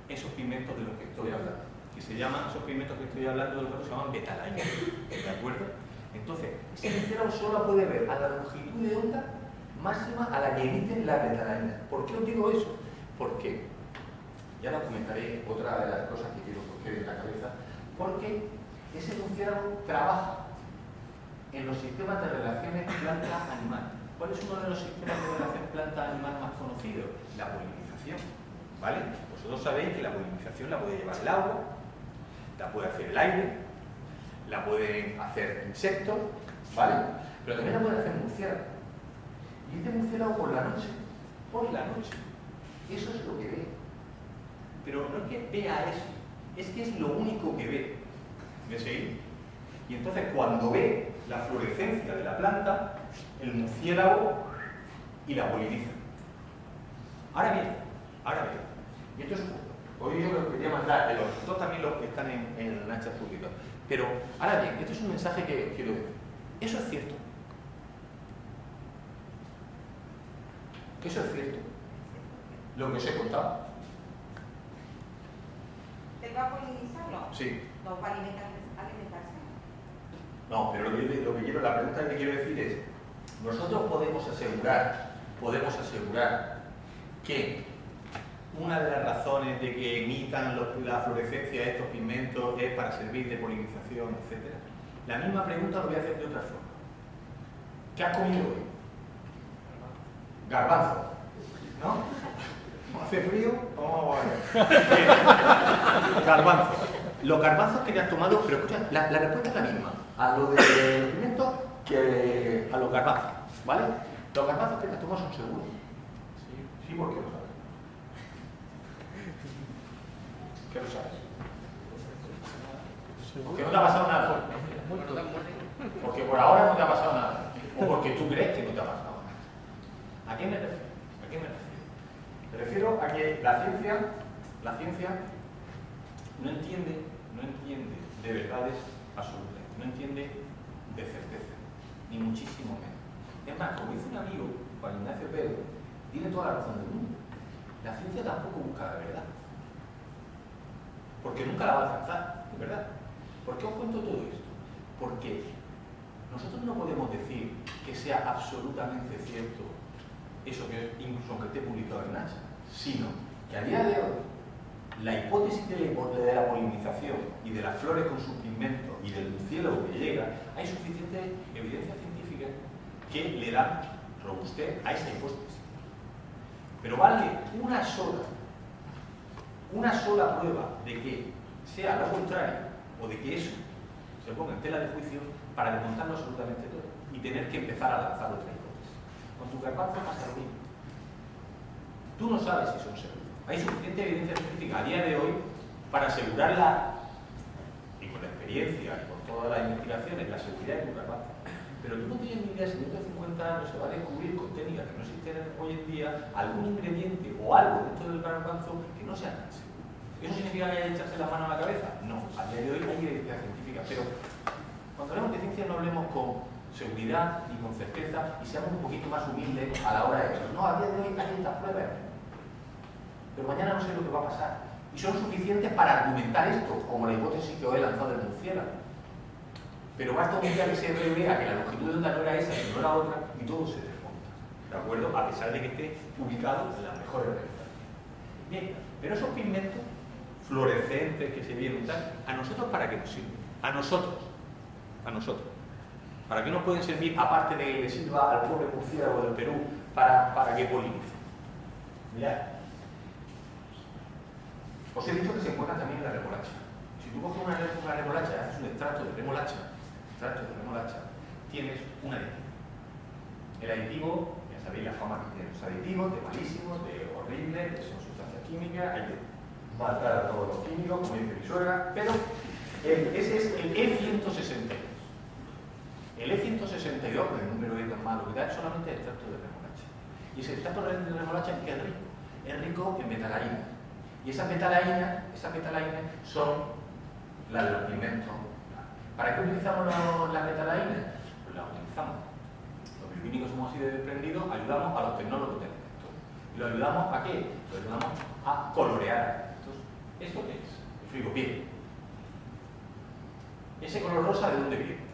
esos pigmentos de los que estoy hablando. Que se llaman, esos pigmentos que estoy hablando de los que se llaman betalaina. ¿De acuerdo? Entonces, ese murciélago solo puede ver a la longitud de onda máxima a la que emiten las betalainas. ¿Por qué os digo eso? Porque, ya os comentaré otra de las cosas que quiero que os quede en la cabeza, porque ese murciélago trabaja en los sistemas de relaciones planta-animal. ¿Cuál es uno de los sistemas de relación planta-animal más conocidos? La polinización. ¿Vale? Vosotros sabéis que la polinización la puede llevar el agua, la puede hacer el aire, la pueden hacer insectos, ¿vale? Pero también la puede hacer murciélago. Y este murciélago por la noche, eso es lo que ve. Pero no es que vea eso, es que es lo único que ve. ¿Me seguís? Y entonces cuando ve la fluorescencia de la planta, el murciélago y la poliniza. Ahora bien, y esto es hoy yo lo quería mandar, los dos también los que están en las chats públicas. Pero, ahora bien, esto es un mensaje que quiero decir. Eso es cierto. Eso es cierto. Lo que os he contado. ¿Te va a polinizarlo? Sí. ¿No para alimentarse? No, pero la pregunta que quiero decir es, nosotros podemos asegurar que una de las razones de que emitan la fluorescencia de estos pigmentos es para servir de polinización, etc. La misma pregunta lo voy a hacer de otra forma. ¿Qué has comido hoy? Garbanzo, ¿no? ¿Hace frío? Vamos a ver. Garbanzo. Los garbanzos que te has tomado, pero escucha, la respuesta es la misma a lo de los pimientos que a los garbanzos, ¿vale? Los garbanzos que te has tomado son seguros. Sí, ¿por qué lo sabes? ¿Qué lo sabes? Porque no te ha pasado nada. Porque por ahora no te ha pasado nada. O porque tú crees que no te ha pasado nada. ¿A qué me refiero? Me refiero a que la ciencia no entiende de verdades absolutas, no entiende de certeza, ni muchísimo menos. Es más, como dice un amigo, Juan Ignacio Pedro, tiene toda la razón del mundo. La ciencia tampoco busca la verdad, porque nunca la va a alcanzar, ¿de verdad? ¿Por qué os cuento todo esto? Porque nosotros no podemos decir que sea absolutamente cierto eso que incluso aunque esté publicado en Nature, sino que a día de hoy la hipótesis de la polinización y de las flores con sus pigmentos y del murciélago que llega, hay suficiente evidencia científica que le dan robustez a esa hipótesis. Pero vale una sola prueba de que sea lo contrario o de que eso se ponga en tela de juicio para desmontarlo absolutamente todo y tener que empezar a lanzar otra hipótesis. Con tu garbanzo pasa lo mismo. Tú no sabes si son seguros. Hay suficiente evidencia científica a día de hoy para asegurarla, y con la experiencia y con todas las investigaciones, la seguridad de tu garbanzo. Pero tú no tienes ni idea si dentro de 50 años se va a descubrir con técnicas que no existen hoy en día algún ingrediente o algo dentro del garbanzo que no sea tan seguro. ¿Eso significa que hay que echarse la mano a la cabeza? No, a día de hoy hay evidencia científica, pero cuando hablemos de ciencia no hablemos con seguridad y con certeza y seamos un poquito más humildes a la hora de eso. No, a día de hoy hay estas pruebas, pero mañana no sé lo que va a pasar. Y son suficientes para argumentar esto, como la hipótesis que os he lanzado del murciélago. Pero basta un día que se revea que la longitud de onda no era esa, sino era otra, y todo se desmonta. ¿De acuerdo? A pesar de que esté publicado en las mejores revistas. Bien, pero esos pigmentos fluorescentes que se vieron tal, ¿a nosotros para qué nos sirven? A nosotros. ¿Para qué nos pueden servir, aparte de que le sirva al pobre murciélago del Perú, para que polinice? Mirad. Os he dicho que se encuentra también en la remolacha. Si tú coges una remolacha, haces un extracto de remolacha, tienes un aditivo. El aditivo, ya sabéis la fama que tienen los aditivos, de malísimos, de horribles, que son sustancias químicas, hay que matar a todos los químicos, como dice mi suegra, pero ese es el E162. El E162, con el número E tan malo que da, es solamente el extracto de remolacha. Y ese extracto de remolacha, ¿en qué es rico? Es rico en betalaína. Y esas betalainas son las de los pigmentos. ¿Para qué utilizamos las betalainas? Pues las utilizamos. Los bioquímicos somos así de desprendidos, ayudamos a los tecnólogos de elementos. ¿Y lo ayudamos a qué? Lo ayudamos a colorear elementos. ¿Esto qué es? El frigopié. ¿Ese color rosa de dónde viene?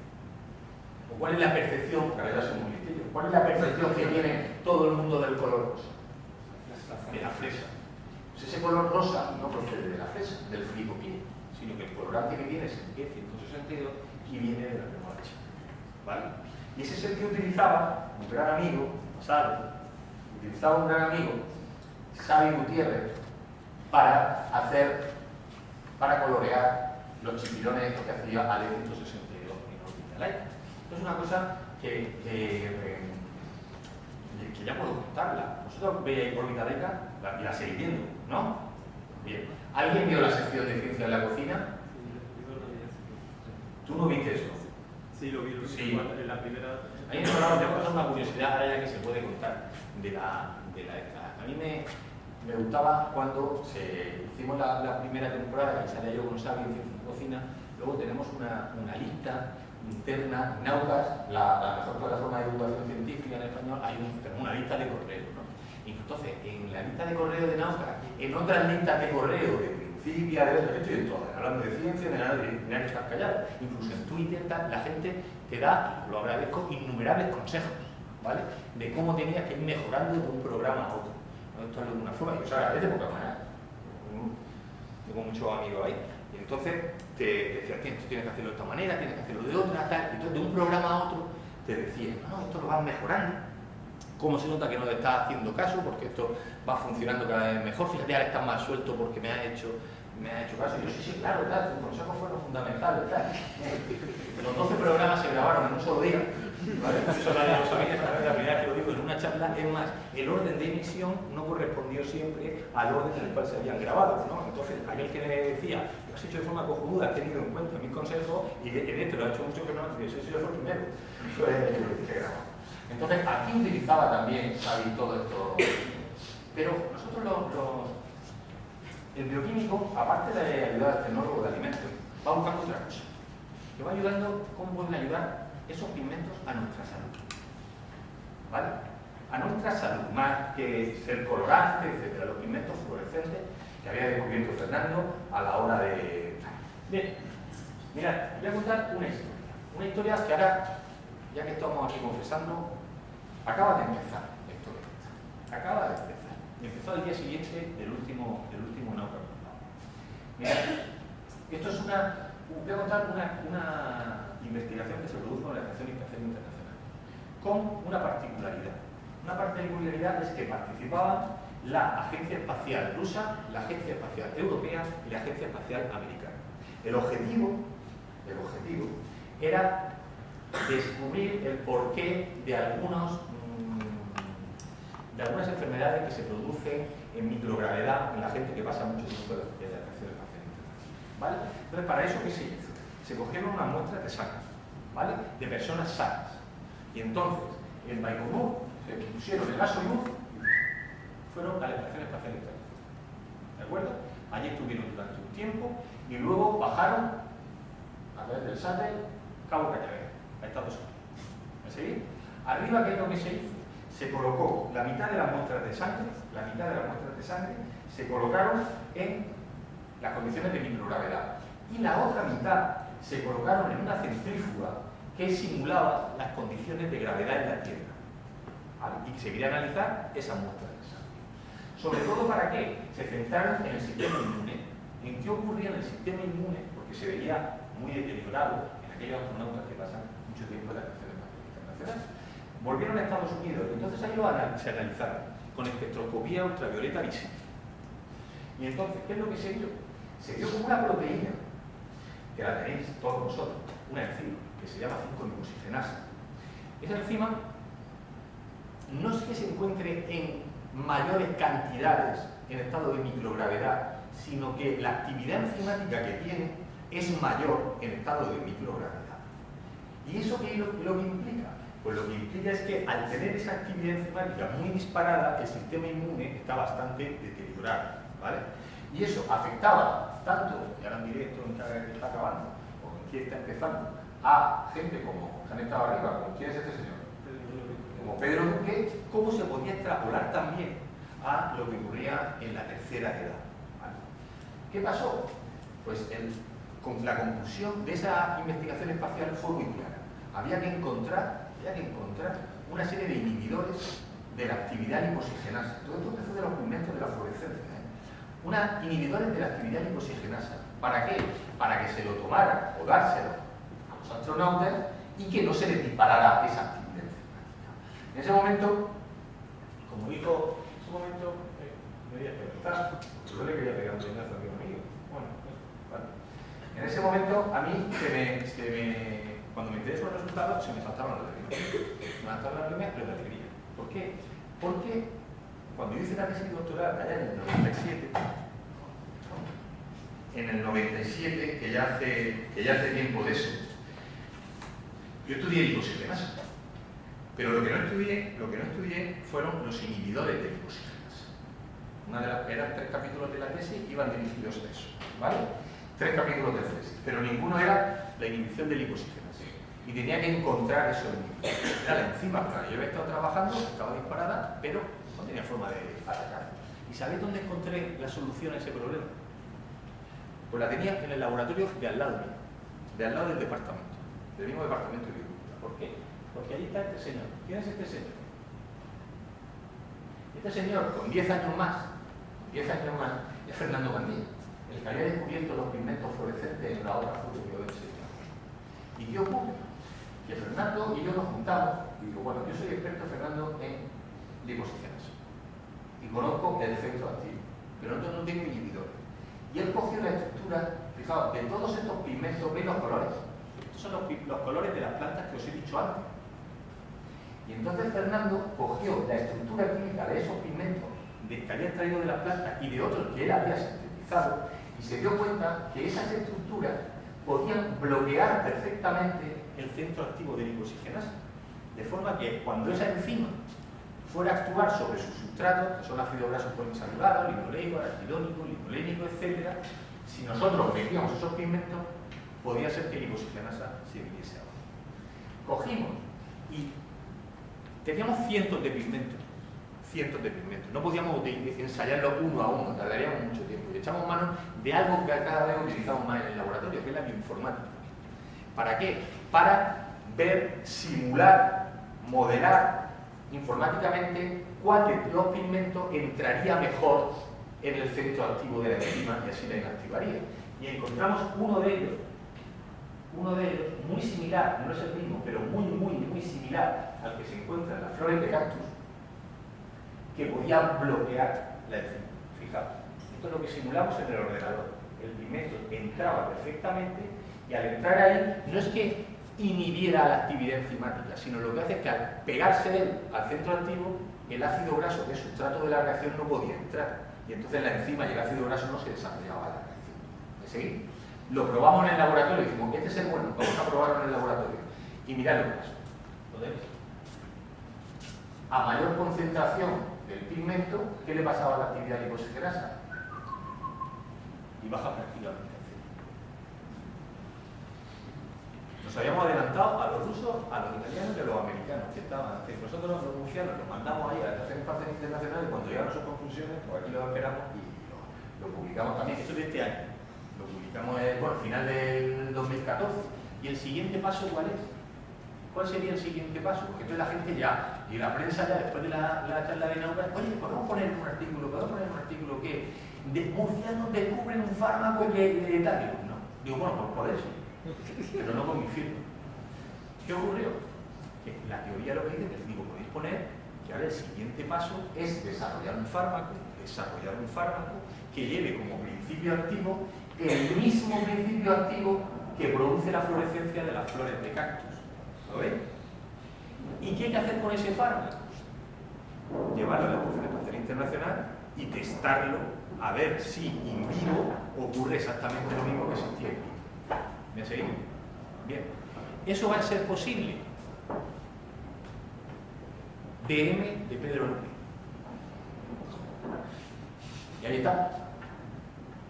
¿O cuál es la percepción? Porque ahora ya soy muy listillo. ¿Cuál es la percepción que tiene todo el mundo del color rosa? De la fresa. Pues ese color rosa no procede de la fresa, del frigopié, sino que el colorante que tiene es el E162 y viene de la remolacha. ¿Vale? Y ese es el que utilizaba un gran amigo, Xavi Gutiérrez, para colorear los chipirones estos que hacía al E162 en órbita laica. Esto es una cosa que ya puedo contarla. Vosotros veis órbita laica y la seguís viendo, ¿no? Bien. ¿Alguien vio la sección de ciencia en la cocina? ¿Tú no viste eso? Sí, lo vi. Sí. En la primera... A mí me ha pasado una curiosidad ahora ya que se puede contar de la esta. A mí me gustaba cuando hicimos la primera temporada, que salía yo con Xavi en ciencia en cocina. Luego tenemos una lista interna, Naucas, la mejor plataforma de divulgación científica en español, tenemos una lista de correo, ¿no? Y entonces, en la lista de correo de Naucas, en otras listas de correo de Principia, de esto y de todo, hablando de ciencia, de nada que estar callado. Incluso en Twitter la gente te da, lo agradezco, innumerables consejos, ¿vale? De cómo tenías que ir mejorando de un programa a otro. ¿No? Esto es de una forma, y os agradece porque tengo muchos amigos ahí. Y entonces te decían, esto tienes que hacerlo de esta manera, tienes que hacerlo de otra, tal. Y entonces de un programa a otro te decían, no, esto lo vas mejorando. ¿Cómo se nota que no le estás haciendo caso? Porque esto va funcionando cada vez mejor. Fíjate, ahora estás más suelto porque me ha hecho caso. Y yo, sí, claro, tal, tus consejos fueron fundamentales, tal. Los 12 programas se grabaron en un solo día. ¿Vale? Eso nadie lo sabía, la primera vez que lo digo en una charla. Es más, el orden de emisión no correspondió siempre al orden en el cual se habían grabado, ¿no? Entonces, aquel que me decía, lo has hecho de forma cojonuda, has tenido en cuenta mis consejos, y en este lo ha hecho mucho que no, y eso fue el primero. Que grabó. Entonces, aquí utilizaba también Xavi todo esto. Pero nosotros el bioquímico, aparte de ayudar al tecnólogo de alimentos, va buscando otra cosa. Que va ayudando, ¿cómo pueden ayudar esos pigmentos a nuestra salud? ¿Vale? A nuestra salud, más que ser colorante, etcétera, los pigmentos fluorescentes que había descubierto Fernando a la hora de... Bien, mirad, voy a contar una historia. Una historia que ahora, ya que estamos aquí confesando, acaba de empezar la historia. Acaba de empezar. Y empezó al día siguiente del último Nauca. Mirad, esto es voy a contar una investigación que se produjo en la Estación Espacial Internacional, con una particularidad. Una particularidad es que participaban la Agencia Espacial Rusa, la Agencia Espacial Europea y la Agencia Espacial Americana. El objetivo era descubrir el porqué de algunas enfermedades que se producen en microgravedad en la gente que pasa mucho tiempo de la Estación Espacial Internacional. ¿Vale? Entonces, para eso, ¿qué se hizo? Se cogieron unas muestras de sangre, ¿vale? De personas sanas. Y entonces, en Baikonur, se pusieron el gasoil, fueron a la Estación Espacial Internacional. ¿De acuerdo? Allí estuvieron durante un tiempo y luego bajaron a través del satélite Cabo Cañaveral, a Estados Unidos. ¿Me seguís? Arriba, ¿qué es lo que se hizo? Se colocó la mitad de las muestras de sangre, se colocaron en las condiciones de microgravedad. Y la otra mitad se colocaron en una centrífuga que simulaba las condiciones de gravedad en la Tierra. ¿Vale? Y se quería analizar esas muestras de sangre. Sobre todo, ¿para qué? Se centraron en el sistema inmune. ¿En qué ocurría en el sistema inmune? Porque se veía muy deteriorado en aquellos astronautas que pasan mucho tiempo en la Estación Espacial Internacional. Volvieron a Estados Unidos y entonces ahí se analizaron con espectroscopía ultravioleta visible. Y entonces, ¿qué es lo que se vio? Se vio como una proteína, que la tenéis todos vosotros, una enzima, que se llama 5-glicoxigenasa. Esa enzima no es que se encuentre en mayores cantidades en estado de microgravedad, sino que la actividad enzimática que tiene es mayor en estado de microgravedad. ¿Y eso qué es lo que implica? Pues lo que implica es que al tener esa actividad enzimática muy disparada, el sistema inmune está bastante deteriorado, ¿vale? Y eso afectaba tanto, y ahora diré esto en que está acabando, o en que está empezando, a gente como que han estado arriba, como quién es este señor, como Pedro Duque, cómo se podía extrapolar también a lo que ocurría en la tercera edad. ¿Vale? ¿Qué pasó? Pues la conclusión de esa investigación espacial fue muy clara. Había que encontrar una serie de inhibidores de la actividad lipoxigenasa. Todo esto empezó de los pigmentos de la fluorescencia. Inhibidores de la actividad lipoxigenasa. ¿Para qué? Para que se lo tomaran o dárselo a los astronautas y que no se les disparara esa actividad enzimática. En ese momento, como dijo, me voy a preguntar, yo le quería pegar un peñazo a mi amigo. Bueno, vale. En ese momento, a mí, cuando me enteré sobre los resultados, se me saltaban las lágrimas. Me saltaban las lágrimas, pero de alegría. ¿Por qué? Porque cuando yo hice la tesis doctoral allá en el 97, que ya hace tiempo de eso, yo estudié lipoxigenasa. Pero lo que no estudié fueron los inhibidores de lipoxigenasa. Eran 3 capítulos de la tesis y iban dirigidos a eso, ¿vale? 3 capítulos de tesis, pero ninguno era la inhibición de lipoxigenasa. Y tenía que encontrar eso en mí. Era la enzima con la que yo había estado trabajando, estaba disparada, pero no tenía forma de atacar. ¿Y sabéis dónde encontré la solución a ese problema? Pues la tenía en el laboratorio de al lado mío, de al lado del departamento, del mismo departamento de agricultura. ¿Por qué? Porque allí está este señor. ¿Quién es este señor? Este señor, con 10 años más, es Fernando Gandía, el que había descubierto los pigmentos fluorescentes en la otra foto que yo he enseñado. ¿Y qué ocurre? Que Fernando y yo nos juntamos y digo, bueno, yo soy experto, Fernando, en lipoxigenasa y conozco el efecto activo, pero no tengo inhibidores. Y él cogió la estructura, fijaos, de todos estos pigmentos, veis los colores. Estos son los colores de las plantas que os he dicho antes. Y entonces Fernando cogió la estructura química de esos pigmentos que había extraído de las plantas y de otros que él había sintetizado y se dio cuenta que esas estructuras podían bloquear perfectamente el centro activo de lipoxigenasa. De forma que cuando esa enzima fuera a actuar sobre sus sustratos, que son ácidos grasos poliinsaturados, linoleico, arachidónico, linolénico, etc., si nosotros metíamos esos pigmentos, podía ser que lipoxigenasa se viniese abajo. Cogimos y teníamos cientos de pigmentos, no podíamos ensayarlo uno a uno, tardaríamos mucho tiempo. Y echamos mano de algo que cada vez utilizamos más en el laboratorio, que es la bioinformática. ¿Para qué? Para ver, simular, modelar informáticamente cuál de los pigmentos entraría mejor en el centro activo de la enzima y así la inactivaría. Y encontramos uno de ellos muy similar, no es el mismo, pero muy similar al que se encuentra en las flores de cactus, que podía bloquear la enzima. Fijaos, esto es lo que simulamos en el ordenador. El pigmento entraba perfectamente y al entrar ahí no es que inhibiera la actividad enzimática, sino lo que hace es que al pegarse él al centro activo, el ácido graso, que es sustrato de la reacción, no podía entrar. Y entonces la enzima y el ácido graso no se desarrollaba la reacción. ¿Me seguís? Lo probamos en el laboratorio y dijimos, este es el bueno, vamos a probarlo en el laboratorio. Y mirad lo que pasó. ¿Lo veis? A mayor concentración del pigmento, ¿qué le pasaba a la actividad lipoxigenasa? Y baja prácticamente. Nos habíamos adelantado a los rusos, a los italianos y a los americanos que estaban. Nosotros los murcianos los mandamos ahí a la Estación Espacial Internacional y cuando llegaron sus conclusiones, pues aquí lo esperamos y lo publicamos también. Esto es de este año. Lo publicamos al final del 2014. Y el siguiente paso, ¿cuál es? ¿Cuál sería el siguiente paso? Porque entonces la gente ya, y la prensa ya después de la charla de Nauka, oye, ¿podemos poner un artículo que murcianos descubren un fármaco que tal? Digo, no. Digo, bueno, por eso, pero no con mi firma. ¿Qué ocurrió? Que la teoría lo que dice, que digo, podéis poner que ahora el siguiente paso es desarrollar un fármaco que lleve como principio activo el mismo principio activo que produce la fluorescencia de las flores de cactus. ¿Lo veis? ¿Y qué hay que hacer con ese fármaco? Llevarlo a la Estación Espacial Internacional y testarlo a ver si in vivo ocurre exactamente lo mismo que existía en vitro. ¿Me seguís? Bien. ¿Eso va a ser posible? DM de Pedro Luque. Y ahí está.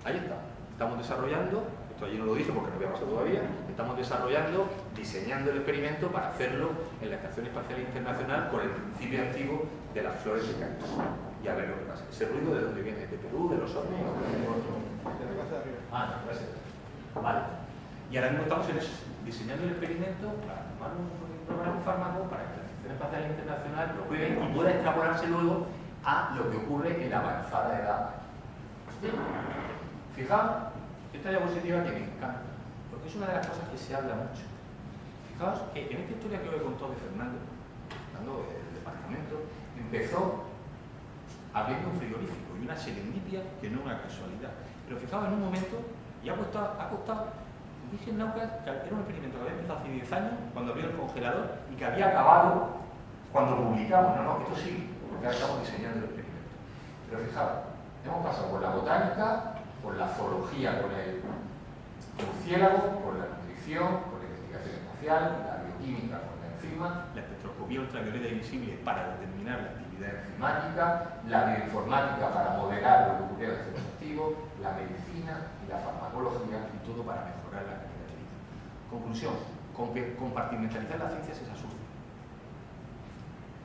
Ahí está. Estamos desarrollando, esto allí no lo dije porque no había pasado todavía, estamos desarrollando, diseñando el experimento para hacerlo en la Estación Espacial Internacional con el principio activo de las flores de cactus. Y a ver lo que pasa. ¿Ese ruido de dónde viene? ¿De Perú? ¿De los ovnis? De la casa de arriba. Ah, no, gracias. Vale. Y ahora mismo estamos en eso, diseñando el experimento para tomar un fármaco para que la Estación Espacial Internacional lo pruebe y pueda extrapolarse luego a lo que ocurre en la avanzada edad. Fijaos, esta diapositiva que me encanta, porque es una de las cosas que se habla mucho. Fijaos que en esta historia que os he contado de Fernando del departamento, empezó abriendo un frigorífico y una serendipia que no es una casualidad. Pero fijaos en un momento, y ha costado, dije en Nauka que era un experimento que había empezado hace 10 años, cuando abrió el congelador, y que había acabado cuando publicamos. No, esto sí, porque ahora estamos diseñando el experimento. Pero fijaos, hemos pasado por la botánica, por la zoología, con el murciélago, por la nutrición, por la investigación espacial, la bioquímica con la enzima, la espectroscopía ultravioleta y visible para determinar la actividad enzimática, la bioinformática para modelar lo que ocurre en el centro activo, la medicina y la farmacología, y todo para mejorar la calidad de vida. Conclusión, compartimentalizar las ciencias es absurdo.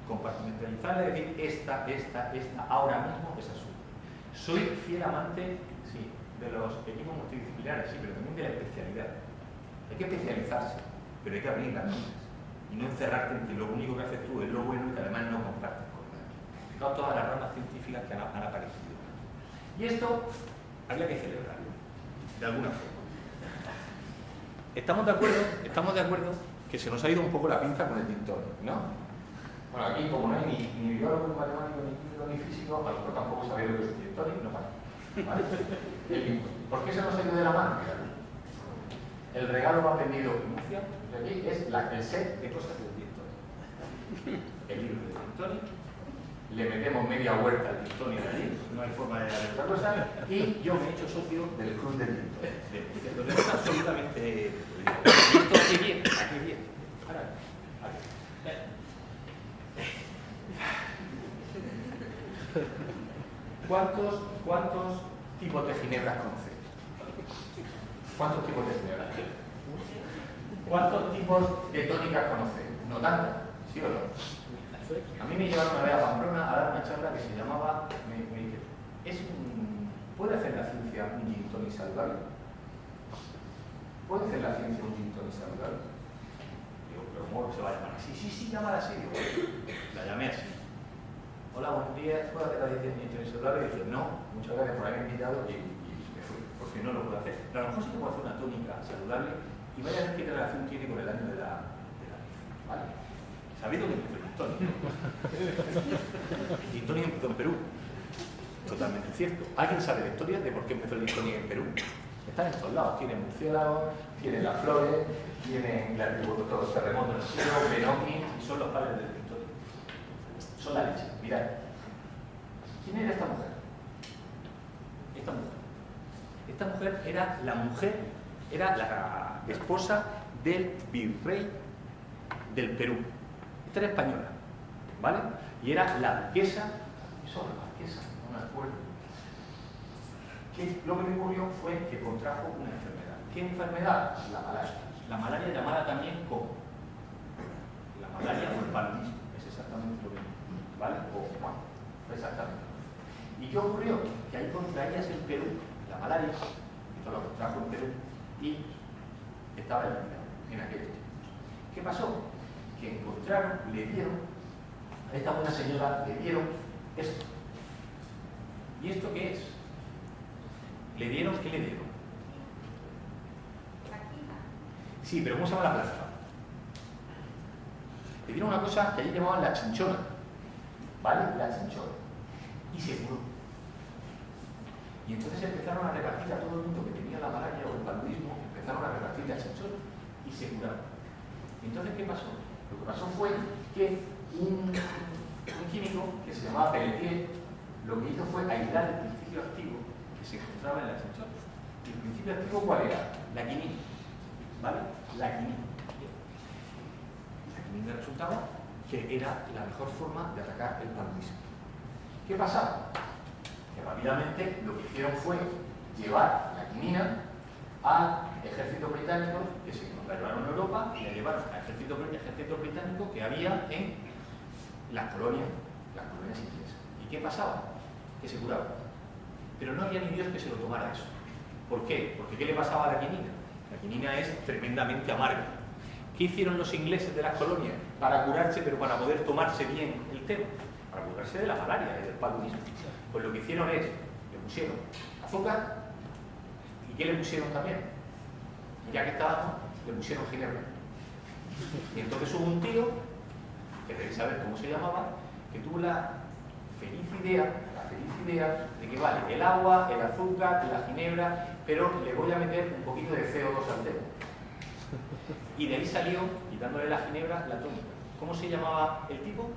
Compartimentalizar es decir, esta, ahora mismo es absurdo. Soy fiel amante, sí, de los equipos multidisciplinares, sí, pero también de la especialidad. Hay que especializarse, pero hay que abrir las miras y no encerrarte en que lo único que haces tú es lo bueno y que además no compartes con nadie. Fijaos todas las ramas científicas que han aparecido. Y esto habría que celebrarlo, de alguna forma. ¿Estamos de acuerdo que se nos ha ido un poco la pinza con el gin tonic, ¿no? Bueno, aquí como no hay ni biólogo, ni matemático, ni químico, ni físico, a lo mejor tampoco sabéis lo que es el gin tonic, no pasa. ¿Vale? ¿Por qué se nos ha ido de la mano? El regalo más vendido en Murcia, aquí, es el set de cosas del gin tonic. El libro del gin tonic, le metemos media huerta al gin tonic allí, no hay forma de hacer otra cosa, y yo me he hecho socio del club del gin tonic. Lo tenemos absolutamente... ¿Esto aquí bien? Aquí bien. Ahora, aquí. ¿Cuántos tipos de ginebras conocéis? ¿Cuántos tipos de ginebras? ¿Cuántos tipos de tónicas conocéis? ¿No tantas? ¿Sí o no? A mí me llevaron una vez a Pamplona a dar una charla que se llamaba... Me dije, ¿puede hacer la ciencia un gin tonic saludable? ¿Puede hacer la ciencia un gin tonic saludable? Digo, pero ¿cómo se va a llamar así? Sí, llámala así. Digo, la llamé así. Hola, buenos días, ¿puedo hacer la ciencia un gin tonic saludable? Y dije, no, muchas gracias por haberme invitado y me fui, porque no lo puedo hacer. Pero a lo mejor sí que puedo hacer una tónica saludable y vaya a ver qué relación tiene con el año de la ¿vale? ¿Sabéis dónde empezó el gin tonic? El gin tonic empezó en Perú. Totalmente cierto. ¿Alguien sabe la historia de por qué empezó el gin tonic en Perú? Están en todos lados. Tienen murciélagos, tienen las flores, tienen todos los terremotos en el cielo, Benomi, y son los padres del gin tonic. Son la leche. Mirad. ¿Quién era esta mujer? Esta mujer era la esposa del virrey del Perú. Esta era española, ¿vale? Y era la marquesa, no me acuerdo. Lo que le ocurrió fue que contrajo una enfermedad. ¿Qué enfermedad? La malaria. La malaria llamada también como la malaria o el paludismo. Es exactamente lo mismo, ¿vale? Exactamente. ¿Y qué ocurrió? Que ahí contraías en Perú la malaria, y todo lo contrajo en Perú, y estaba eliminado en aquel tiempo. ¿Qué pasó? que encontraron, le dieron, a esta buena señora le dieron esto. ¿Y esto qué es? ¿Le dieron? ¿Qué le dieron? Sí, pero ¿cómo se llama la planta? Le dieron una cosa que allí llamaban la chinchona, ¿vale? La chinchona. Y se curó. Y entonces empezaron a repartir a todo el mundo que tenía la malaria o el paludismo, empezaron a repartir la chinchona y se curaron. Y entonces, ¿qué pasó? Lo que pasó fue que un químico que se llamaba Pelletier lo que hizo fue aislar el principio activo que se encontraba en la chinchona. ¿Y el principio activo cuál era? La quinina. ¿Vale? La quinina. La quinina resultaba que era la mejor forma de atacar el paludismo. ¿Qué pasaba? Que rápidamente lo que hicieron fue llevar la quinina al ejército británico, que se la llevaron a Europa y la llevaron al ejército británico que había en las colonias inglesas. ¿Y qué pasaba? Que se curaban. Pero no había ni Dios que se lo tomara eso. ¿Por qué? Porque ¿qué le pasaba a la quinina? La quinina es tremendamente amarga. ¿Qué hicieron los ingleses de las colonias? Para curarse, pero para poder tomarse bien el tema. Para curarse de la malaria y del paludismo. Pues lo que hicieron es, le pusieron azúcar, ¿y qué le pusieron también? Y ya que estábamos, le pusieron ginebra. Y entonces hubo un tío, que debéis saber cómo se llamaba, que tuvo la feliz idea de que vale, el agua, el azúcar, la ginebra, pero le voy a meter un poquito de CO2 al tema. Y de ahí salió, quitándole la ginebra, la tónica. ¿Cómo se llamaba el tipo?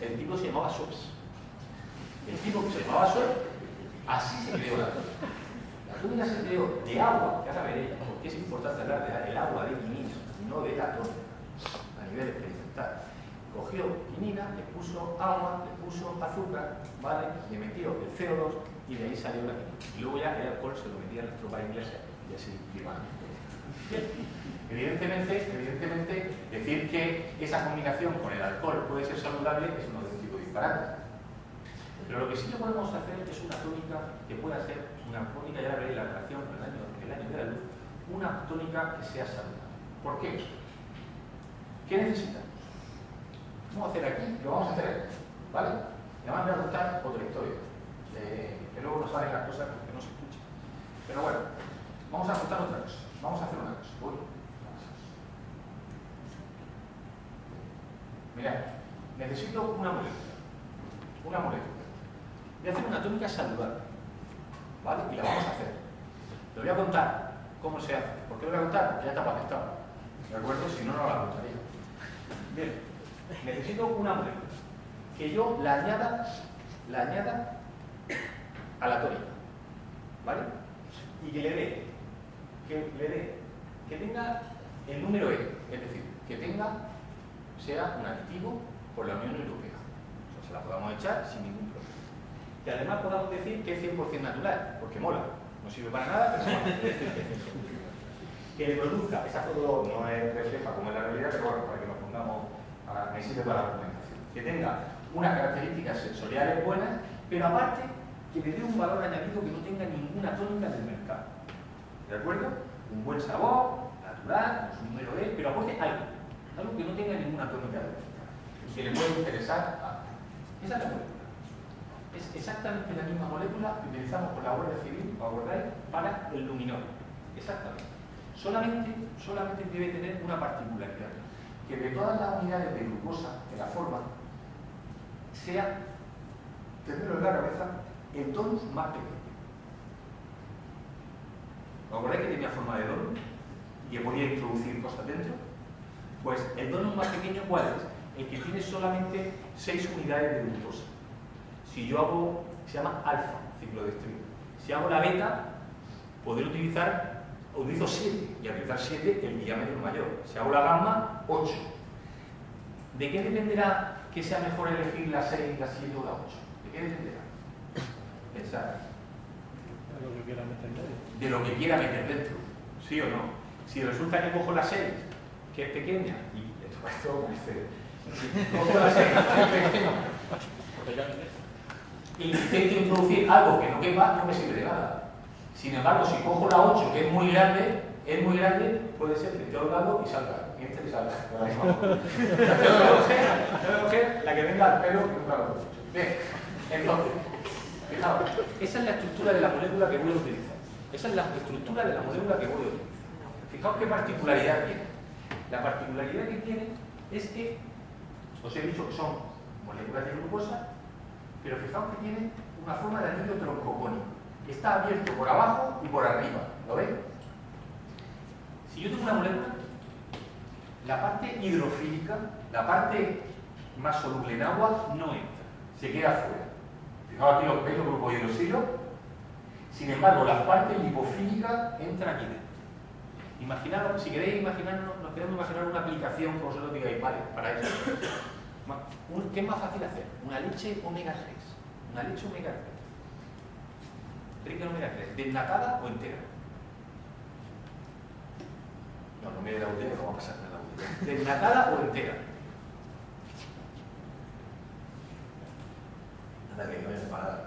El tipo se llamaba Schweppes. El tipo que se llamaba Schweppes, así se creó la tónica. La tónica se creó de agua, que ahora veréis, porque es importante hablar del agua de quinina, no de la tónica, a nivel experimental. Cogió quinina, le puso agua, le puso azúcar, ¿vale? Le metió el CO2 y de ahí salió la quinina. Y luego ya el alcohol se lo metía en las tropas inglesas y así iban. Evidentemente, decir que esa combinación con el alcohol puede ser saludable es uno de los tipos de disparates. Pero lo que sí que podemos hacer es una tónica que pueda ser una tónica, ya veréis la relación con el año de la luz, una tónica que sea saludable. ¿Por qué? ¿Qué necesitamos? Vamos a hacer aquí, lo vamos a hacer aquí, ¿vale? Y además me va a contar otra historia, que luego no salen las cosas porque no se escuchan. Pero bueno, vamos a contar otra cosa, vamos a hacer una cosa. Uy. Mirad, necesito una molécula. Voy a hacer una tónica saludable, ¿vale? Y la vamos a hacer. Lo voy a contar cómo se hace. ¿Por qué lo voy a contar? Porque ya está patentado. ¿De acuerdo? Si no, no la contaría. Bien, necesito una molécula que yo la añada a la tónica, ¿vale? Y que le dé, que tenga el número E, es decir, que sea un aditivo por la Unión Europea. O sea, se la podamos echar sin ningún problema. Que además podamos decir que es 100% natural, porque mola. No sirve para nada, pero mola. Que le produzca, esa foto no es refleja como es la realidad, pero bueno, para que nos pongamos, me sirve para la argumentación. Que tenga unas características sensoriales buenas, pero aparte que le dé un valor añadido que no tenga ninguna tónica del mercado. ¿De acuerdo? Un buen sabor, natural, su número E, pero aporte algo que no tenga ninguna tónica del mercado. Y que le puede interesar a... Esa es la molécula. Es exactamente la misma molécula que utilizamos con la Guardia Civil, ¿os acordáis? Para el luminol. Exactamente. Solamente debe tener una particularidad, que de todas las unidades de glucosa de la forma sea, tenerlo en la cabeza, el donus más pequeño. ¿Os acordáis que tenía forma de donus y que podía introducir cosas dentro? Pues el donus más pequeño, ¿cuál es? El que tiene solamente 6 unidades de glucosa. Si yo hago, se llama alfa, ciclo de String. Si hago la beta, utilizo 7, y al utilizar 7 el diámetro mayor. Si hago la gamma, 8. ¿De qué dependerá que sea mejor elegir la 6, la 7 o la 8? ¿De qué dependerá? Pensar. De lo que quiera meter dentro. De lo que quiera meter dentro, ¿sí o no? Si resulta que cojo la 6, que es pequeña, y esto parece... cojo la 6, que es pequeña, y intento introducir algo que no quepa, no me sirve de nada. Sin embargo, si cojo la 8, que es muy grande, Es muy grande, puede ser que esté holgado y salga. Y este que salga. Tengo que coger la que venga al pelo y nunca lo he hecho. Bien, entonces, fijaos, esa es la estructura de la molécula que voy a utilizar. Esa es la estructura de la molécula que voy a utilizar. Fijaos qué particularidad tiene. La particularidad que tiene es que, os he dicho que son moléculas de glucosa, pero fijaos que tiene una forma de anillo troncocónico. Está abierto por abajo y por arriba. ¿Lo veis? Si yo tengo una molécula, la parte hidrofílica, la parte más soluble en agua, no entra, se queda fuera. Fijaos aquí los grupos hidroxilo. Sin embargo, la parte lipofílica entra aquí dentro. Imaginaros, si queréis imaginarnos, nos queremos imaginar una aplicación, como vosotros digáis, vale, para eso. ¿Qué es más fácil hacer? Una leche omega 3. Una leche omega 3. Rica en omega 3. ¿Desnatada o entera? No me da botella, no va a pasar nada. ¿Desnatada o entera? Nada que no haya parada.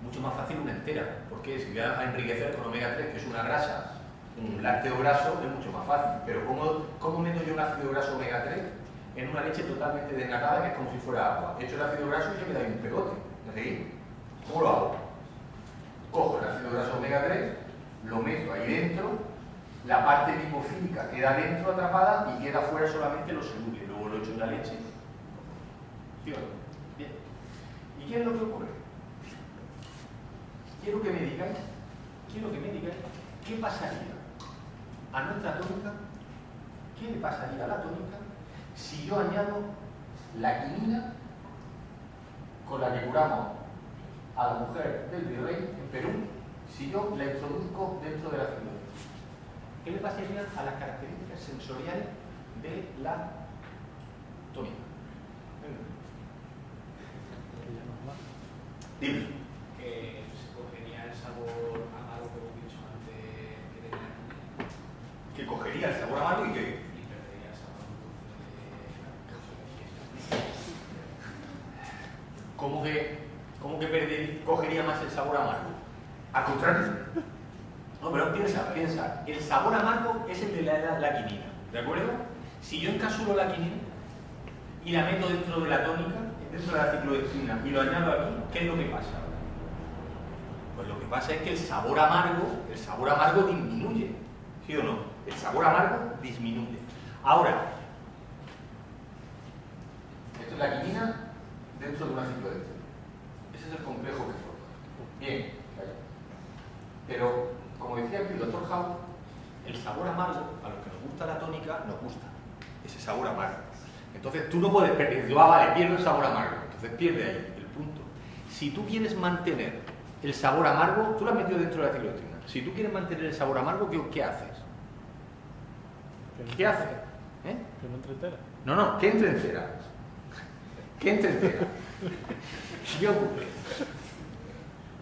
Mucho más fácil una entera, porque si voy a enriquecer con omega 3, que es una grasa, un lácteo graso, es mucho más fácil. Pero ¿cómo meto yo un ácido graso omega 3 en una leche totalmente desnatada, que es como si fuera agua? He hecho el ácido graso y ya queda ahí un pegote. ¿Sí? ¿Cómo lo hago? Cojo el ácido graso omega 3, lo meto ahí dentro, la parte lipofílica queda dentro atrapada y queda fuera solamente lo soluble. Luego lo echo en la leche. ¿Sí o no? Bien. ¿Y qué es lo que ocurre? Quiero que me digáis qué pasaría a nuestra tónica, qué le pasaría a la tónica si yo añado la quinina con la que curamos a la mujer del virrey en Perú, si yo la introduzco dentro de la fibra. ¿Qué le pasaría a las características sensoriales de la tónica? Dime. Que se cogería el sabor amargo que hemos dicho antes que tenía. Que cogería el sabor amargo y que... Y perdería el sabor dulce de... ¿Cómo que cogería más el sabor amargo? Al contrario. No, pero piensa, el sabor amargo es el de la quinina, ¿de acuerdo? Si yo encapsulo la quinina y la meto dentro de la tónica, dentro de la ciclodextrina, y lo añado aquí, ¿qué es lo que pasa? Pues lo que pasa es que el sabor amargo disminuye, ¿sí o no? El sabor amargo disminuye. Ahora, esto es la quinina dentro de una ciclodextrina. Ese es el complejo que forma. Bien, pero como decía aquí el doctor Howe, el sabor amargo, a los que nos gusta la tónica, nos gusta ese sabor amargo. Entonces tú no puedes perder, vale, pierdo el sabor amargo, entonces pierde ahí el punto. Si tú quieres mantener el sabor amargo, tú lo has metido dentro de la ciclodextrina. Si tú quieres mantener el sabor amargo, ¿qué haces? ¿Qué haces? ¿Eh? Que no entre entera. No, que entre entera. Que entre entera. ¿Qué ocurre?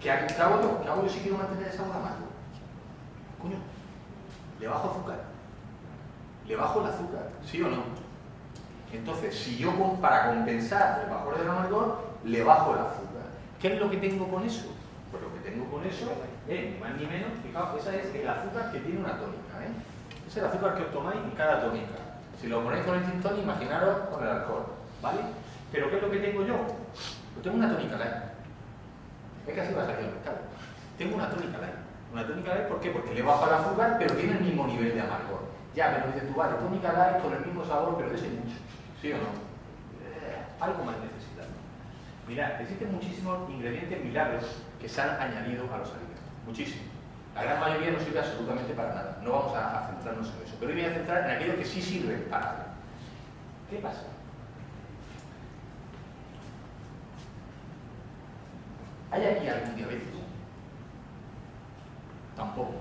¿Qué hago yo si quiero mantener el sabor amargo? Coño, le bajo azúcar. Le bajo el azúcar, ¿sí o no? Entonces, si yo para compensar el bajón del amargor, le bajo el azúcar. ¿Qué es lo que tengo con eso? Pues lo que tengo con eso es, ni más ni menos, fijaos, esa es el azúcar que tiene una tónica, ¿eh? Es el azúcar que os tomáis en cada tónica. Si lo ponéis con el gin tonic, imaginaros con el alcohol, ¿vale? Pero ¿qué es lo que tengo yo? Pues tengo una tónica light. Es que así va a salir al mercado. Tengo una tónica light. Una tónica light, ¿por qué? Porque le bajo el azúcar, pero tiene el mismo nivel de amargor. Ya, me lo dices tú, vale, tónica light con el mismo sabor, pero de ese mucho. ¿Sí o no? Algo más necesitado. Mirad, existen muchísimos ingredientes milagros que se han añadido a los alimentos. Muchísimos. La gran mayoría no sirve absolutamente para nada. No vamos a centrarnos en eso. Pero hoy me voy a centrar en aquello que sí sirve para algo. ¿Qué pasa? ¿Hay aquí algún diabético? Tampoco.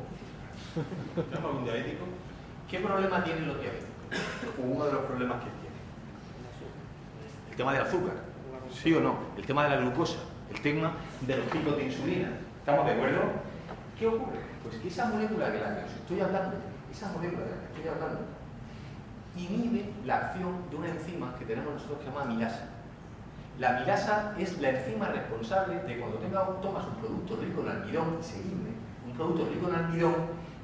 ¿No algún diabético? ¿Qué problema tienen los diabéticos? Uno de los problemas que tienen. El tema del azúcar. ¿Sí o no? El tema de la glucosa. El tema de los picos de insulina. ¿Estamos de acuerdo? ¿Qué ocurre? Pues que esa molécula de la que os estoy hablando, inhibe la acción de una enzima que tenemos nosotros que se llama amilasa. La amilasa es la enzima responsable de cuando tomas un producto rico en almidón, seguidme, un producto rico en almidón,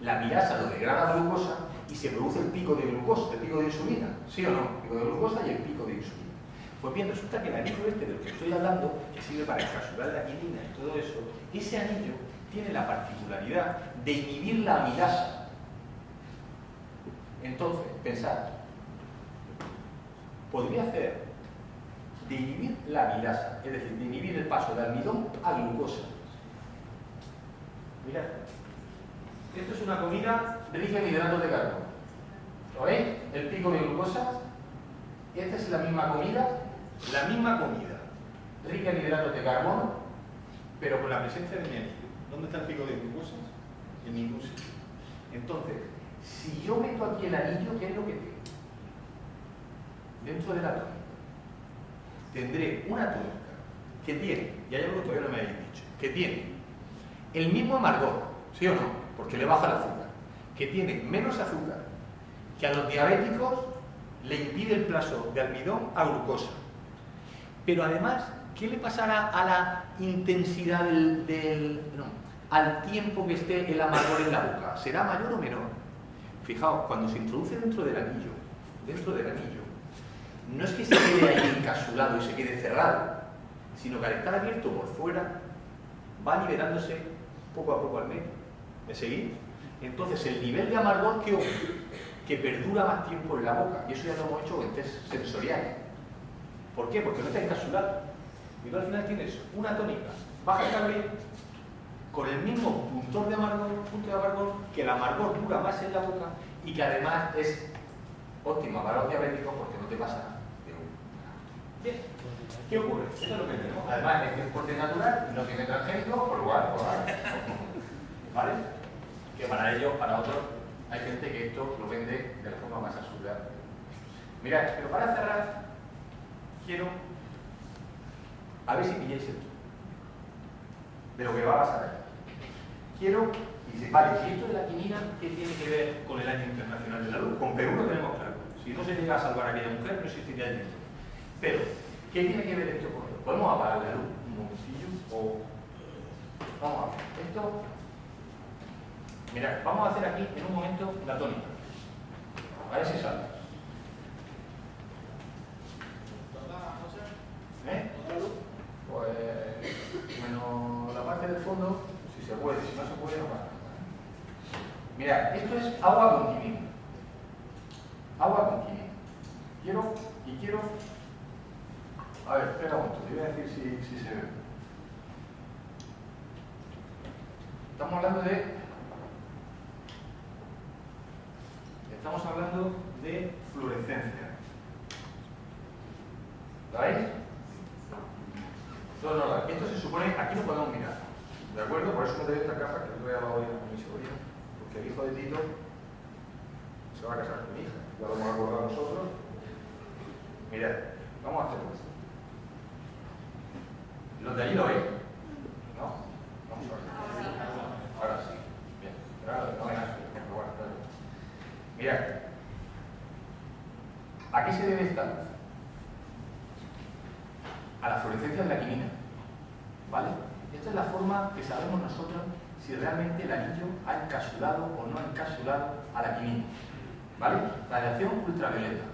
La milasa lo degrada a glucosa y se produce el pico de glucosa, el pico de insulina, ¿sí o no? El pico de glucosa y el pico de insulina. Pues bien, resulta que el anillo este del que estoy hablando, que sirve para encapsular la quinina y todo eso, ese anillo tiene la particularidad de inhibir la amilasa. Entonces, pensad, podría hacer de inhibir la amilasa, es decir, de inhibir el paso de almidón a glucosa. Mirad, esto es una comida rica en hidratos de carbono. ¿Lo veis? El pico de glucosa. Esta es la misma comida, rica en hidratos de carbono, pero con la presencia de mi anillo. ¿Dónde está el pico de glucosa? En ningún sitio. Entonces, si yo meto aquí el anillo, ¿qué es lo que tengo? Dentro de la tónica tendré una tónica que tiene, y hay algo que todavía no me habéis dicho, que tiene el mismo amargor, ¿sí o no? Porque le baja el azúcar, que tiene menos azúcar, que a los diabéticos le impide el paso de almidón a glucosa. Pero además, ¿qué le pasará a la intensidad al tiempo que esté el amargor en la boca? ¿Será mayor o menor? Fijaos, cuando se introduce dentro del anillo, no es que se quede ahí encapsulado y se quede cerrado, sino que al estar abierto por fuera, va liberándose poco a poco al medio. ¿Me seguís? Entonces, el nivel de amargor que ocurre, que perdura más tiempo en la boca, y eso ya lo hemos hecho en test sensoriales. ¿Por qué? Porque no está encapsulado. Y tú al final tienes una tónica baja en calorías con el mismo punto de amargor, que el amargor dura más en la boca y que además es óptima para los diabéticos porque no te pasa nada. Bien, ¿qué ocurre? Esto es lo que tenemos. Además es 100% natural, no tiene transgénicos, por lo cual, ¿vale? Que para ellos, para otros, hay gente que esto lo vende de la forma más absurda. Mirad, pero para cerrar, quiero a ver si pilláis esto de lo que va a pasar aquí. Quiero, y dice, vale, si esto de la quinina, ¿qué tiene que ver con el Año Internacional de la Luz? Con Perú lo tenemos claro. Si no se llega a salvar a aquella mujer, no existiría el dinero. Pero, ¿qué tiene que ver esto con esto? ¿Podemos apagar la luz un momentillo? O... Vamos a ver. Esto... Mirad, vamos a hacer aquí en un momento la tónica. A ver si sale. ¿Eh? Pues... menos la parte del fondo, si se puede. Si no se puede, no pasa. Mirad, esto es agua con quinina. Agua con quinina. Quiero... A ver, espera un momento, te voy a decir si se ve. Estamos hablando de fluorescencia. ¿La veis? No, esto se supone, aquí no podemos mirar. ¿De acuerdo? Por eso me doy esta caja que no he hablado hoy con mi sobrino. Porque el hijo de Tito se va a casar con mi hija. Ya lo hemos acordado nosotros. Mirad, vamos a hacerlo. ¿Los de allí lo veis? ¿No? Vamos a ver. Ahora sí. Bien. Ahora no hay nada. Mirad. ¿A qué se debe esta luz? A la fluorescencia de la quinina. ¿Vale? Esta es la forma que sabemos nosotros si realmente el anillo ha encapsulado o no ha encapsulado a la quinina. ¿Vale? Radiación ultravioleta.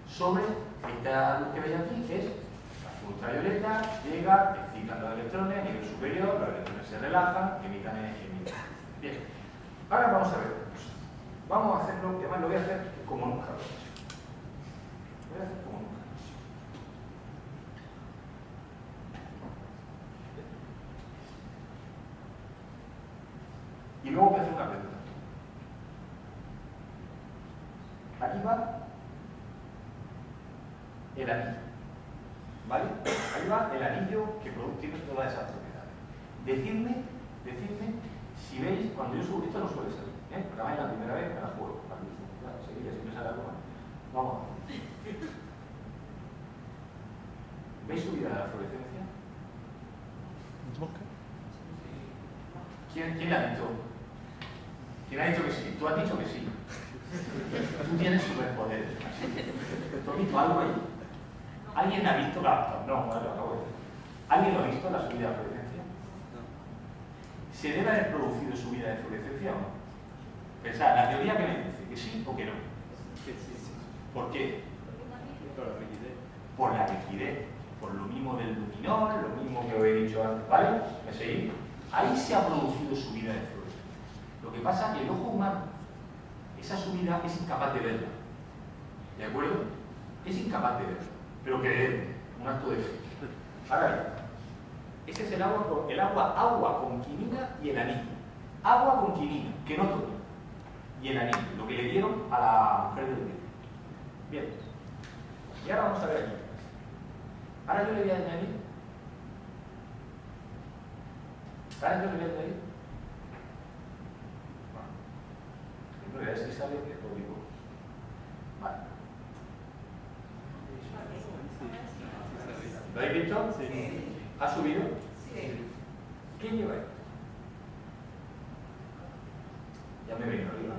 Sobre esta luz que veis aquí, que es la ultravioleta, llega, excitan los electrones a nivel superior, los electrones se relajan, emiten. Bien. Ahora vamos a ver una cosa. Vamos a hacerlo, y además lo voy a hacer como nunca lo he hecho. Lo voy a hacer como nunca. Y luego voy a hacer una pregunta. Aquí va el anillo. ¿Vale? Ahí va el anillo que tiene todas esas propiedades. Decidme si veis, cuando yo subo, esto no suele salir, porque además es la primera vez que me la juego. Claro, Sevilla siempre sale algo mal. Vamos a ver. ¿Veis subida de la fluorescencia? ¿Quién ha dicho? ¿Quién ha dicho que sí? Tú has dicho que sí. Tú tienes superpoderes. ¿Tú has visto algo ahí? ¿Alguien ha visto? No, lo acabo de decir. ¿Alguien lo ha visto, la subida de fluorescencia? ¿Se debe haber producido subida de fluorescencia o no? Pensad, la teoría que me dice que sí o que no. Sí, sí, sí. ¿Por qué? Por la rigidez. Por la rigidez, por lo mismo del luminol, lo mismo que os he dicho antes, ¿vale? ¿Me seguís? Ahí se ha producido subida de fluorescencia. Lo que pasa es que el ojo humano, esa subida es incapaz de verla. ¿De acuerdo? Es incapaz de verla. Pero creedme, un acto de fe. Ahora bien, ese es el agua con quinina y el anillo. Agua con quinina, que no tome. Y el anillo, lo que le dieron a la mujer del medio. Bien. Y ahora vamos a ver aquí. Ahora yo le voy a añadir. Bueno, primero es que sale el código. Vale. ¿Lo habéis visto? Sí. ¿Ha subido? Sí. ¿Qué lleva esto? Ya me vengo arriba.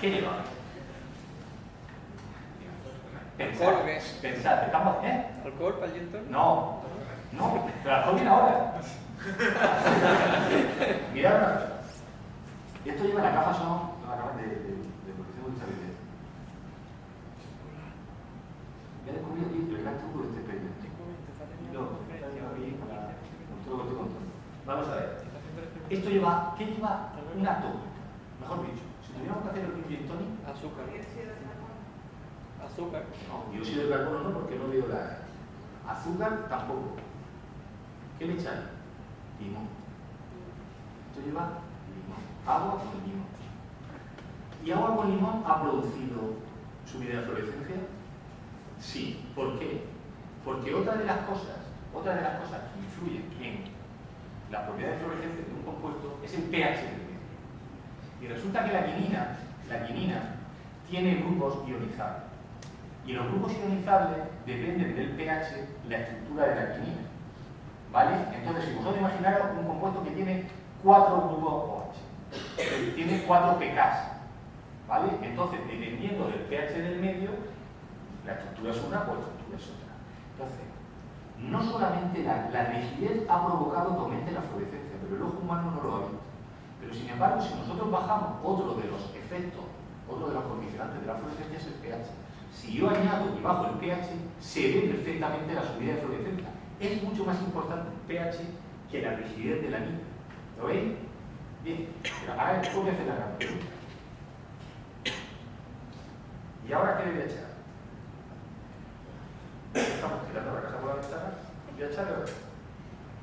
¿Qué lleva? Pensad, estamos, ¿Alcohol para el gin tonic? No, pero alcohol viene ahora. Mirad una cosa. Esto lleva las gafas, son las gafas de protección de estabilidad. Ya descubrí aquí el gran truco de este experimento. Vamos a ver. Esto lleva, ¿qué lleva? Una tónica. Mejor dicho, si tuviéramos que hacer el gin tonic, Azúcar. Azúcar. no, dióxido de carbono no, porque no veo la... Azúcar tampoco. ¿Qué le echan? Limón. Esto lleva limón. Agua con limón. ¿Y agua con limón ha producido subida de fluorescencia? Sí. ¿Por qué? Porque otra de las cosas que influyen en la propiedad de fluorescencia de un compuesto es el pH del medio. Y resulta que la quinina tiene grupos ionizables. Y los grupos ionizables dependen del pH, la estructura de la quinina. ¿Vale? Entonces, si vosotros imaginaros un compuesto que tiene 4 grupos OH, tiene 4 pKs, ¿vale? Entonces, dependiendo del pH del medio, la estructura es una o la estructura es otra. Entonces, no solamente la rigidez ha provocado que aumente la fluorescencia, pero el ojo humano no lo ha visto. Pero sin embargo, si nosotros bajamos otro de los efectos, otro de los condicionantes de la fluorescencia es el pH. Si yo añado y bajo el pH, se ve perfectamente la subida de fluorescencia. Es mucho más importante el pH que la rigidez del anillo. ¿Lo veis? Bien, pero ahora voy a hacer la gran pregunta. ¿Y ahora qué le voy a echar? Estamos tirando la casa por la ventana. Voy a echarle ahora.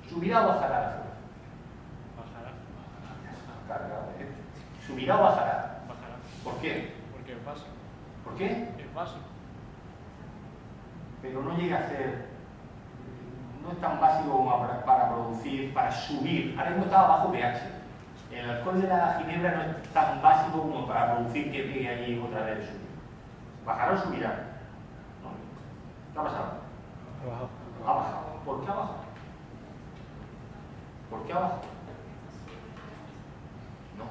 ¿Subirá o bajará la fluorescencia? Bajará. Cargado de gente. ¿Subirá o bajará? Bajará. ¿Por qué? Porque es básico. ¿Por qué? Es básico. Pero no llega a ser, no es tan básico como para producir, para subir. Ahora mismo estaba bajo pH. El alcohol de la ginebra no es tan básico como para producir que pegue allí otra vez el subir. ¿Bajará o subirá? No. ¿Qué ha pasado? Ha bajado. Ha bajado. ¿Por qué ha bajado? ¿Por qué ha bajado? No.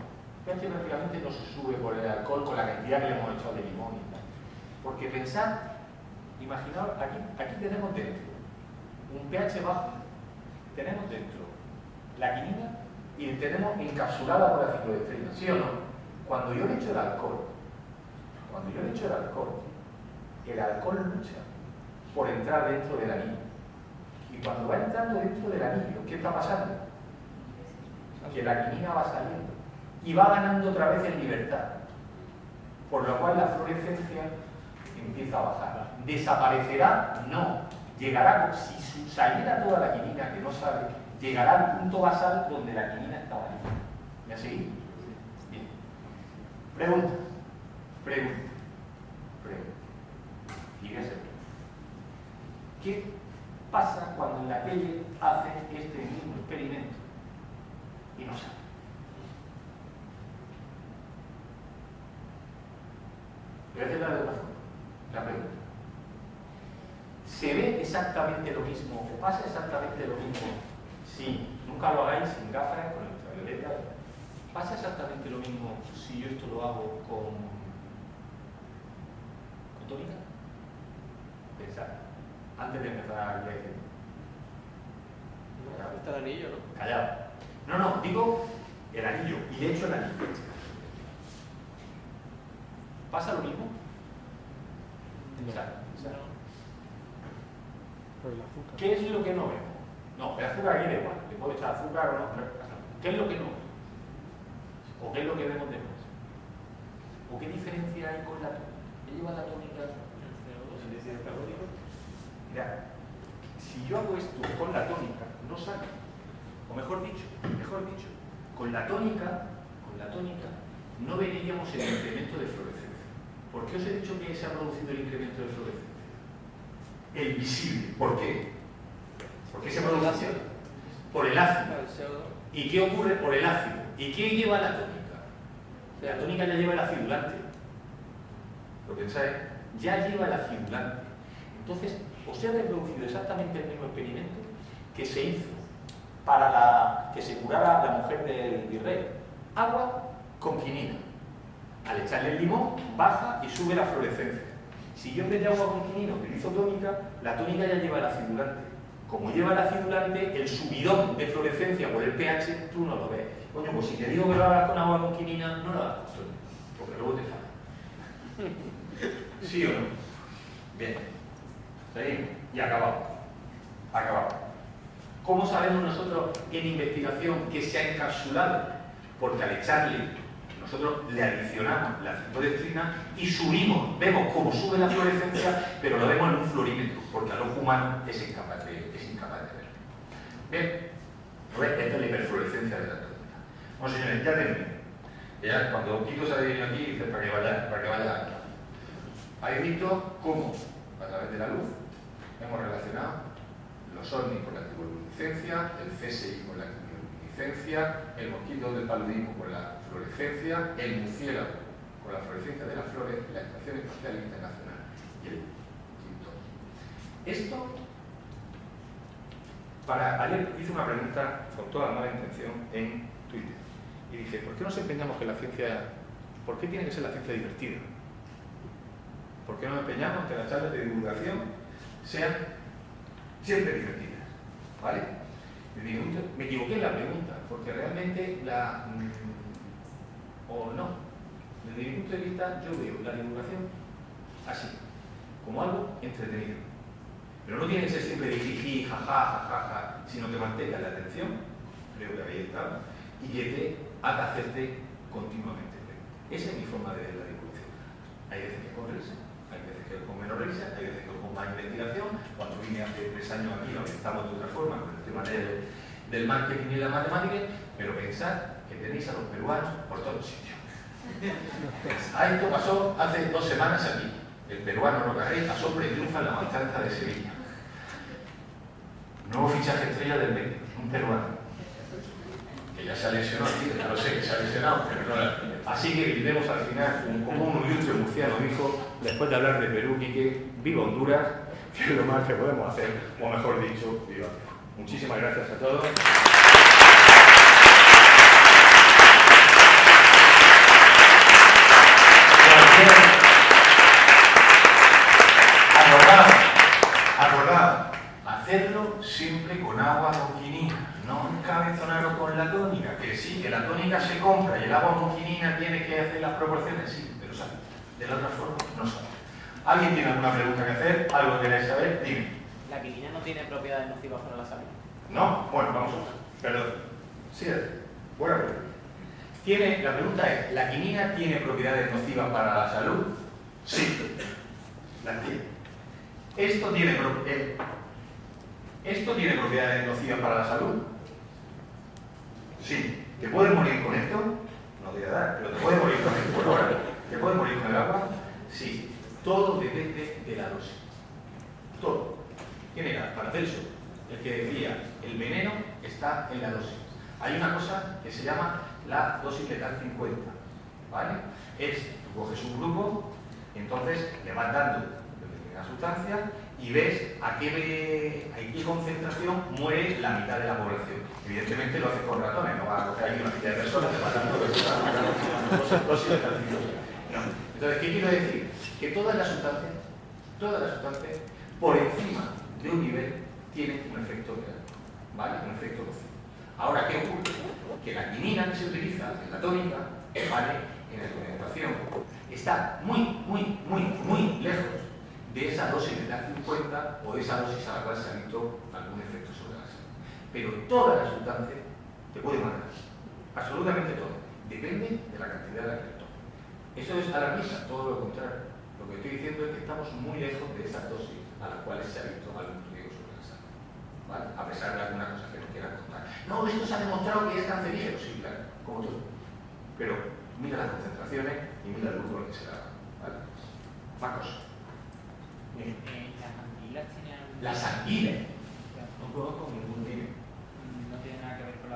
pH prácticamente no se sube por el alcohol con la cantidad que le hemos echado de limón y tal. Porque pensad, imaginaos, aquí tenemos dentro un pH bajo, tenemos dentro la quinina y tenemos encapsulada por la ciclodestrina, ¿sí o no? Cuando yo le echo el alcohol, el alcohol lucha por entrar dentro del anillo. Y cuando va entrando dentro del anillo, ¿qué está pasando? Que la quinina va saliendo y va ganando otra vez en libertad, por lo cual la fluorescencia empieza a bajar. ¿Desaparecerá? No. Llegará, si saliera toda la quinina que no sale, llegará al punto basal donde la quinina estaba ahí. ¿Me ha seguido? Bien. Pregunta. Fíjese. ¿Qué pasa cuando en la tele hacen este mismo experimento y no sale? Voy a hacer la de otra forma. La pregunta. ¿Se ve exactamente lo mismo o pasa exactamente lo mismo? Sí, nunca lo hagáis sin gafas, con ultravioleta. ¿Pasa exactamente lo mismo si yo esto lo hago con tónica? Pensad, antes de empezar ya diciendo. Está el anillo, ¿no? Callado. No, digo el anillo. Y y le echo la niña. ¿Pasa lo mismo? No. O sea, Por el azúcar. ¿qué es lo que no vemos? No, el azúcar aquí da igual, le puedo echar azúcar o no. ¿Qué es lo que no vemos? ¿O qué es lo que vemos de más? ¿O qué diferencia hay con la tónica? ¿Qué lleva la tónica? El CO2 carbónico. Mira, si yo hago esto con la tónica, no sale. O mejor dicho, con la tónica no veríamos el incremento de fluorescencia. ¿Por qué os he dicho que se ha producido el incremento de fluorescencia? El visible. ¿Por qué? ¿Por qué se produce? Por el ácido. ¿Y qué ocurre por el ácido? ¿Y qué lleva la tónica? La tónica ya lleva el acidulante. ¿Lo pensáis? Ya lleva el acidulante. Entonces, os he reproducido exactamente el mismo experimento que se hizo para que se curara la mujer del virrey. Agua con quinina. Al echarle el limón, baja y sube la fluorescencia. Si yo en vez de agua con quinina utilizo tónica, la tónica ya lleva el acidulante. Como lleva el acidulante, el subidón de fluorescencia por el pH, tú no lo ves. Coño, pues si te digo que lo hagas con agua con quinina, no lo hagas con tónica, porque luego te falla. ¿Sí o no? Bien. Seguimos. Y acabamos. ¿Cómo sabemos nosotros en investigación que se ha encapsulado? Porque al echarle, nosotros le adicionamos la citodextrina y subimos, vemos cómo sube la fluorescencia, pero lo vemos en un fluorímetro, porque al ojo humano es incapaz de verlo. Bien, esta es la hiperfluorescencia de la tónica. Bueno, señores, ya termino. Ya cuando Quito se ha venido aquí, dice para que vaya. Habéis visto cómo, a través de la luz, hemos relacionado los ovnis con la bioluminiscencia, el CSI con la bioluminiscencia, el mosquito del paludismo con la fluorescencia, el murciélago con la fluorescencia de las flores, la Estación Espacial Internacional y el quinto. Esto, ayer hice una pregunta con toda la mala intención en Twitter y dije, ¿por qué nos empeñamos que la ciencia, por qué tiene que ser la ciencia divertida? ¿Por qué no nos empeñamos que las charlas de divulgación sean siempre divertidas? ¿Vale? Me equivoqué en la pregunta, porque realmente o no, desde mi punto de vista yo veo la divulgación así, como algo entretenido. Pero no tiene que ser siempre de jiji, jaja, sino que mantenga la atención, creo que ahí está, y que te haga hacerte continuamente. Esa es mi forma de ver la divulgación. Hay veces que con risa, hay veces que con menos risa, hay veces que con más investigación. Cuando vine hace 3 años aquí lo estamos de otra forma, con el tema del marketing y la matemática, pero pensad que tenéis a los peruanos por todos sitios. Esto pasó hace 2 semanas aquí. El peruano Rocarrey asombra y triunfa en la matanza de Sevilla. Nuevo fichaje estrella del medio, un peruano. Que ya se ha lesionado, tío, ya lo sé que se ha lesionado, pero no. Así que gritemos al final, como un ilustre murciano dijo, después de hablar de Perú, Quique, viva Honduras, que es lo más que podemos hacer, o mejor dicho, viva. Muchísimas gracias a todos. Acordad, hacerlo siempre con agua con quinina, no encabezonaros con la tónica, que sí, que la tónica se compra y el agua con quinina tiene que hacer las proporciones, sí, pero sale. De la otra forma, no sale. ¿Alguien tiene alguna pregunta que hacer? ¿Algo que queráis saber? Dime. ¿La quinina no tiene propiedades nocivas para la salud? ¿No? Bueno, vamos a ver. Perdón. Sí, buena pregunta. La pregunta es, ¿la quinina tiene propiedades nocivas para la salud? Sí, las tiene. ¿Esto tiene propiedades nocivas para la salud? Sí. ¿Te puedes morir con esto? No te voy a dar, pero ¿te puedes morir con esto por ahora? ¿Te puedes morir con el agua? Sí. Todo depende de la dosis. Todo. ¿Quién era? Paracelso, el que decía, el veneno está en la dosis. Hay una cosa que se llama la dosis letal 50, ¿vale? Tú coges un grupo, entonces le vas dando determinadas sustancias y ves a qué concentración muere la mitad de la población. Evidentemente lo haces con ratones, no vas a coger ahí una cantidad de personas, te vas dando dosis letal 50. No. Entonces, ¿qué quiero decir? Que todas las sustancias, por encima de un nivel, tienen un efecto real, ¿vale? Un efecto nocivo. Ahora, ¿qué ocurre? Que la quinina que se utiliza en la tónica, ¿vale?, en la alimentación, está muy lejos de esa dosis de la 50 o de esa dosis a la cual se ha visto algún efecto sobre la salud. Pero todas las sustancias te pueden matar, absolutamente todo. Depende de la cantidad de la que tomes. Eso es alarmista, todo lo contrario. Lo que estoy diciendo es que estamos muy lejos de esas dosis a las cuales se ha visto algún riesgo sobre la salud, ¿vale? A pesar de alguna cosa que nos quieran contar. No, esto se ha demostrado que es cancerígeno, sí, claro, como todo. Pero mira las concentraciones y mira el grupo en que se da, ¿vale? Más cosas. Las anguilas tienen... Las anguilas. No conozco ningún dime. No tiene nada que ver con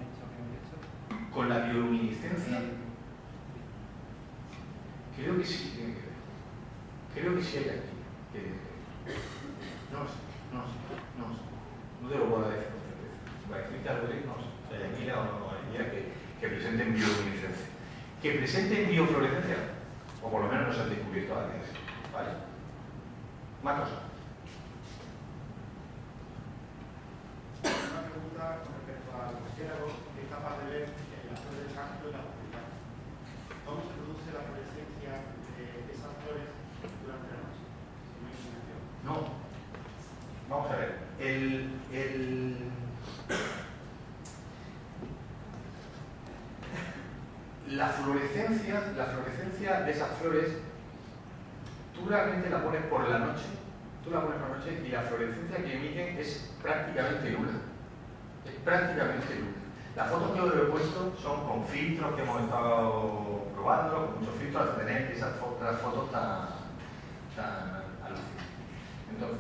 esto que hemos hecho. Con la bioluminiscencia. Creo que sí tiene que ver. Creo que sí hay aquí. No lo sé. No te lo puedo decir con certeza. ¿Va a decirte algo de no sé? ¿Hay anguila o no hay anguila que presenten bioluminiscencia? Que presenten biofluorescencia, o por lo menos no se han descubierto antes, ¿vale? Más cosas. Una pregunta con respecto al murciélago que es capaz de ver las flores del campo y las oscuridad. ¿Cómo se produce la fluorescencia de esas flores durante la noche? Sin iluminación. No. Vamos a ver. La fluorescencia de esas flores, tú realmente la pones por la noche, y la fluorescencia que emiten es prácticamente nula. Las fotos que os he puesto son con filtros que hemos estado probando, con muchos filtros, hasta tener esas fotos tan alucinantes. Entonces,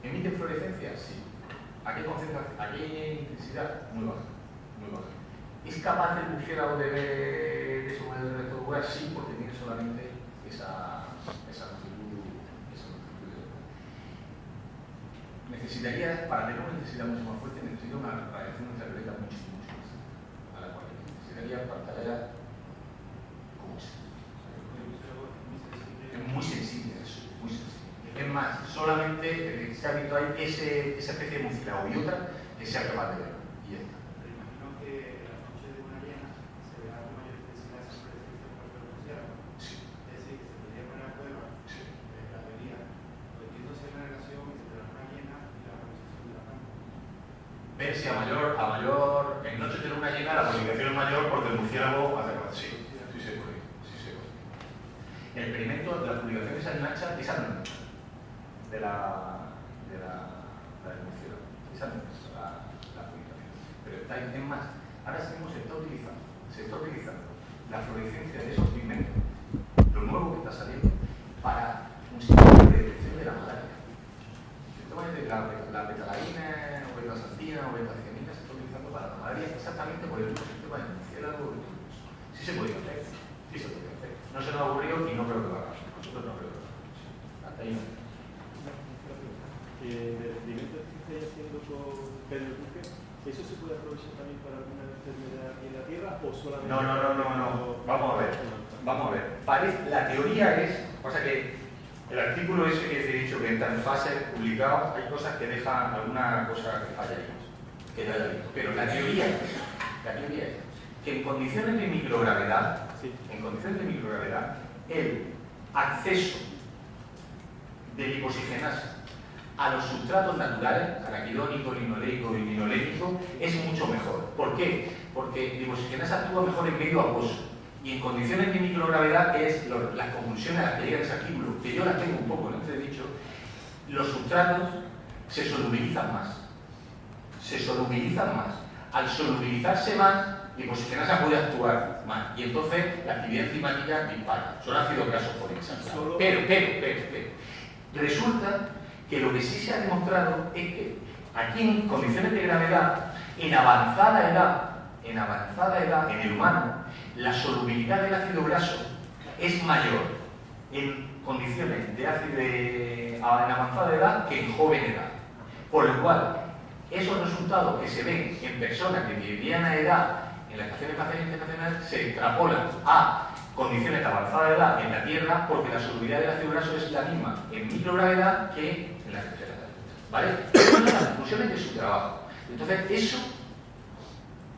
¿emiten fluorescencia? Sí. ¿A qué concentración? ¿A qué intensidad? Muy baja. ¿Es capaz el murciélago de ver eso con el resto de lugar? Sí, porque tiene solamente esa longitud. Para tener una necesidad mucho más fuerte, necesita una radiación ultravioleta mucho más a la cual necesitaría pantalla como esta. Es muy sensible a eso, muy sensible. Es más, solamente se ha visto ahí esa especie de murciélago y otra que sea capaz de verlo. Y ya está. Pero imagino que la noche de una llena se verá con mayor intensidad esa fluorescencia por el murciélago. Sí. Es decir, que se podría poner a prueba la teoría, lo entiendo si hay una relación entre la luna llena y la organización de la cámara. Ver si a mayor, en noche de luna llena la polinización es mayor porque el murciélago hace más. Sí se puede. El experimento de la publicación de esa nacha es anual del murciélago. Esa no es la publicación. Pero es más, ahora mismo se está utilizando la fluorescencia de esos pigmentos, lo nuevo que está saliendo, para un sistema de detección de la malaria. La betalaína, o betasantina, o betacianina se está utilizando para la malaria exactamente por el mismo sistema de murciélago. Sí se podía hacer. No se nos ha ocurrido y no creo que lo hagamos. Nosotros no creo que lo hagamos. Hasta ahí no. Del experimento que estáis haciendo con Pedro Duque, ¿eso se puede aprovechar también para alguna enfermedad aquí en la Tierra o solamente...? No. Vamos a ver. La teoría es... O sea que el artículo ese que te he dicho que está en fase publicado, hay cosas que dejan alguna cosa que falla ahí. Que ya haya visto. Pero la teoría es que en condiciones de microgravedad, el acceso de lipoxigenasa a los sustratos naturales, araquidónico, linoleico y linolénico, es mucho mejor. ¿Por qué? Porque lipoxigenasa actúa mejor en medio acuoso. Y en condiciones de microgravedad, que es las convulsiones a las que llega ese artículo, que yo las tengo un poco en entredicho, los sustratos se solubilizan más. Al solubilizarse más, lipoxigenasa puede actuar más. Y entonces la actividad enzimática dispara. Son ácidos grasos poliinsaturados. Pero, resulta que lo que sí se ha demostrado es que aquí en condiciones de gravedad, en avanzada edad en el humano, la solubilidad del ácido graso es mayor en condiciones en avanzada edad que en joven edad. Por lo cual, esos resultados que se ven en personas de mediana edad en la Estación Espacial Internacional se extrapolan a condiciones de avanzada edad en la Tierra porque la solubilidad del ácido graso es la misma en microgravedad que en la tercera edad. ¿Vale? Estas son las conclusiones de su trabajo. Entonces, eso,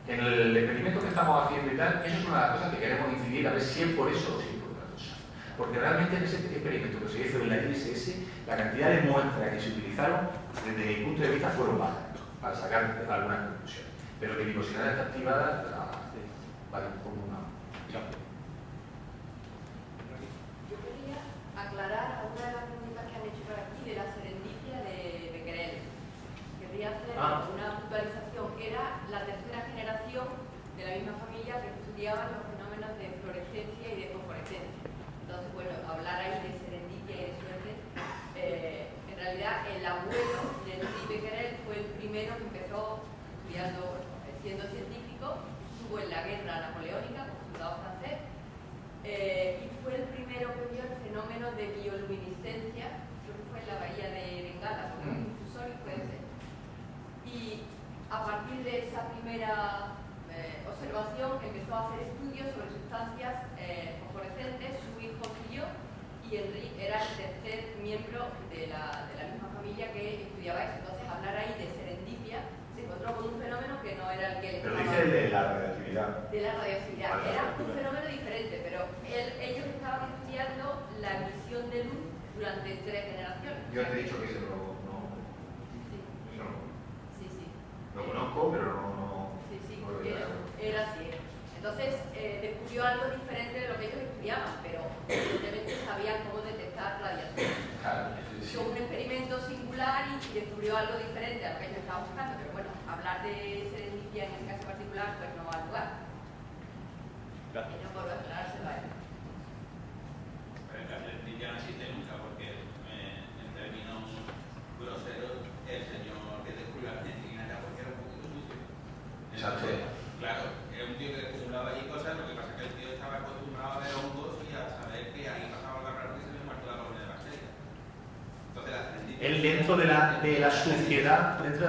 en el experimento que estamos haciendo y tal, eso es una de las cosas que queremos incidir, a ver si es por eso o si es por otra cosa. Porque realmente en ese experimento que se hizo en la ISS, la cantidad de muestras que se utilizaron, desde mi punto de vista, fueron bajas, para sacar algunas conclusiones. Pero que vicosidad está activada, vale, como una... Yo quería aclarar alguna de las preguntas que han hecho por aquí de la serendipia de Becquerel. Querría hacer una puntualización. Era la tercera generación de la misma familia que estudiaban los fenómenos de fluorescencia y de fosforescencia. Entonces, bueno, hablar ahí de serendipia y de suerte. En realidad, el abuelo de Henri Becquerel fue el primero que empezó estudiando, siendo científico, estuvo en la guerra napoleónica como soldado francés, y fue el primero que vio el fenómeno de bioluminiscencia, creo que fue en la bahía de Bengala, con un difusor, puede ser. Y a partir de esa primera observación empezó a hacer estudios sobre sustancias fosforescentes, su hijo siguió, y Henri era el tercer miembro de la misma familia que estudiaba eso. Entonces, hablar ahí de serendipia, se encontró con un fenómeno que no era el que él Pero estaba... dice el de la radioactividad. De la radioactividad. Vale, Era vale. un fenómeno diferente, pero ellos estaban estudiando la emisión de luz durante 3 generaciones. Yo te he dicho que eso no... Sí, Eso no. sí, sí. Lo conozco, pero no... Sí, sí, no lo he visto. era así. Entonces, descubrió algo diferente de lo que ellos estudiaban, pero evidentemente sabían cómo detectar radiación. Claro, sí, sí. Hizo un experimento singular y descubrió algo diferente a lo que ellos estaban buscando, pero bueno, hablar de serendipia en ese caso particular, pues no va al lugar. Gracias. Era por aclarárselo a él. Pero en la serendipia no existe nunca, porque en términos groseros, el señor que descubrió la ciencia era porque era un poquito sucio. Exacto. Claro, era un tío que acumulaba allí cosas, lo que pasa es que el tío estaba acostumbrado a ver hongos y a saber que ahí pasaba algo raro que se había muerto la colonia de bacterias. Entonces la serendipia... Él dentro de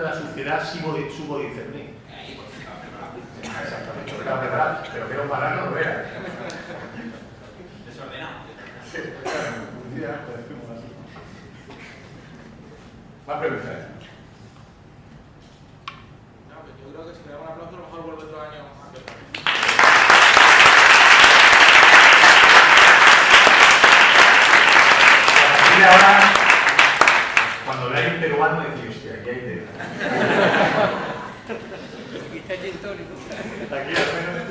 la suciedad supo discernir. Ahí, porque estaba preparado. Exactamente, porque estaba preparado, pero que era un marrano no era. Desordenado. Sí, claro, un día, pues, fuimos así. Más preguntas. No, pues yo creo que si le damos un aplauso, a lo mejor vuelve otro año más. Y ahora, cuando veáis un peruano, decís, hostia, aquí hay de... Aquí está el gin tónico. Aquí al menos...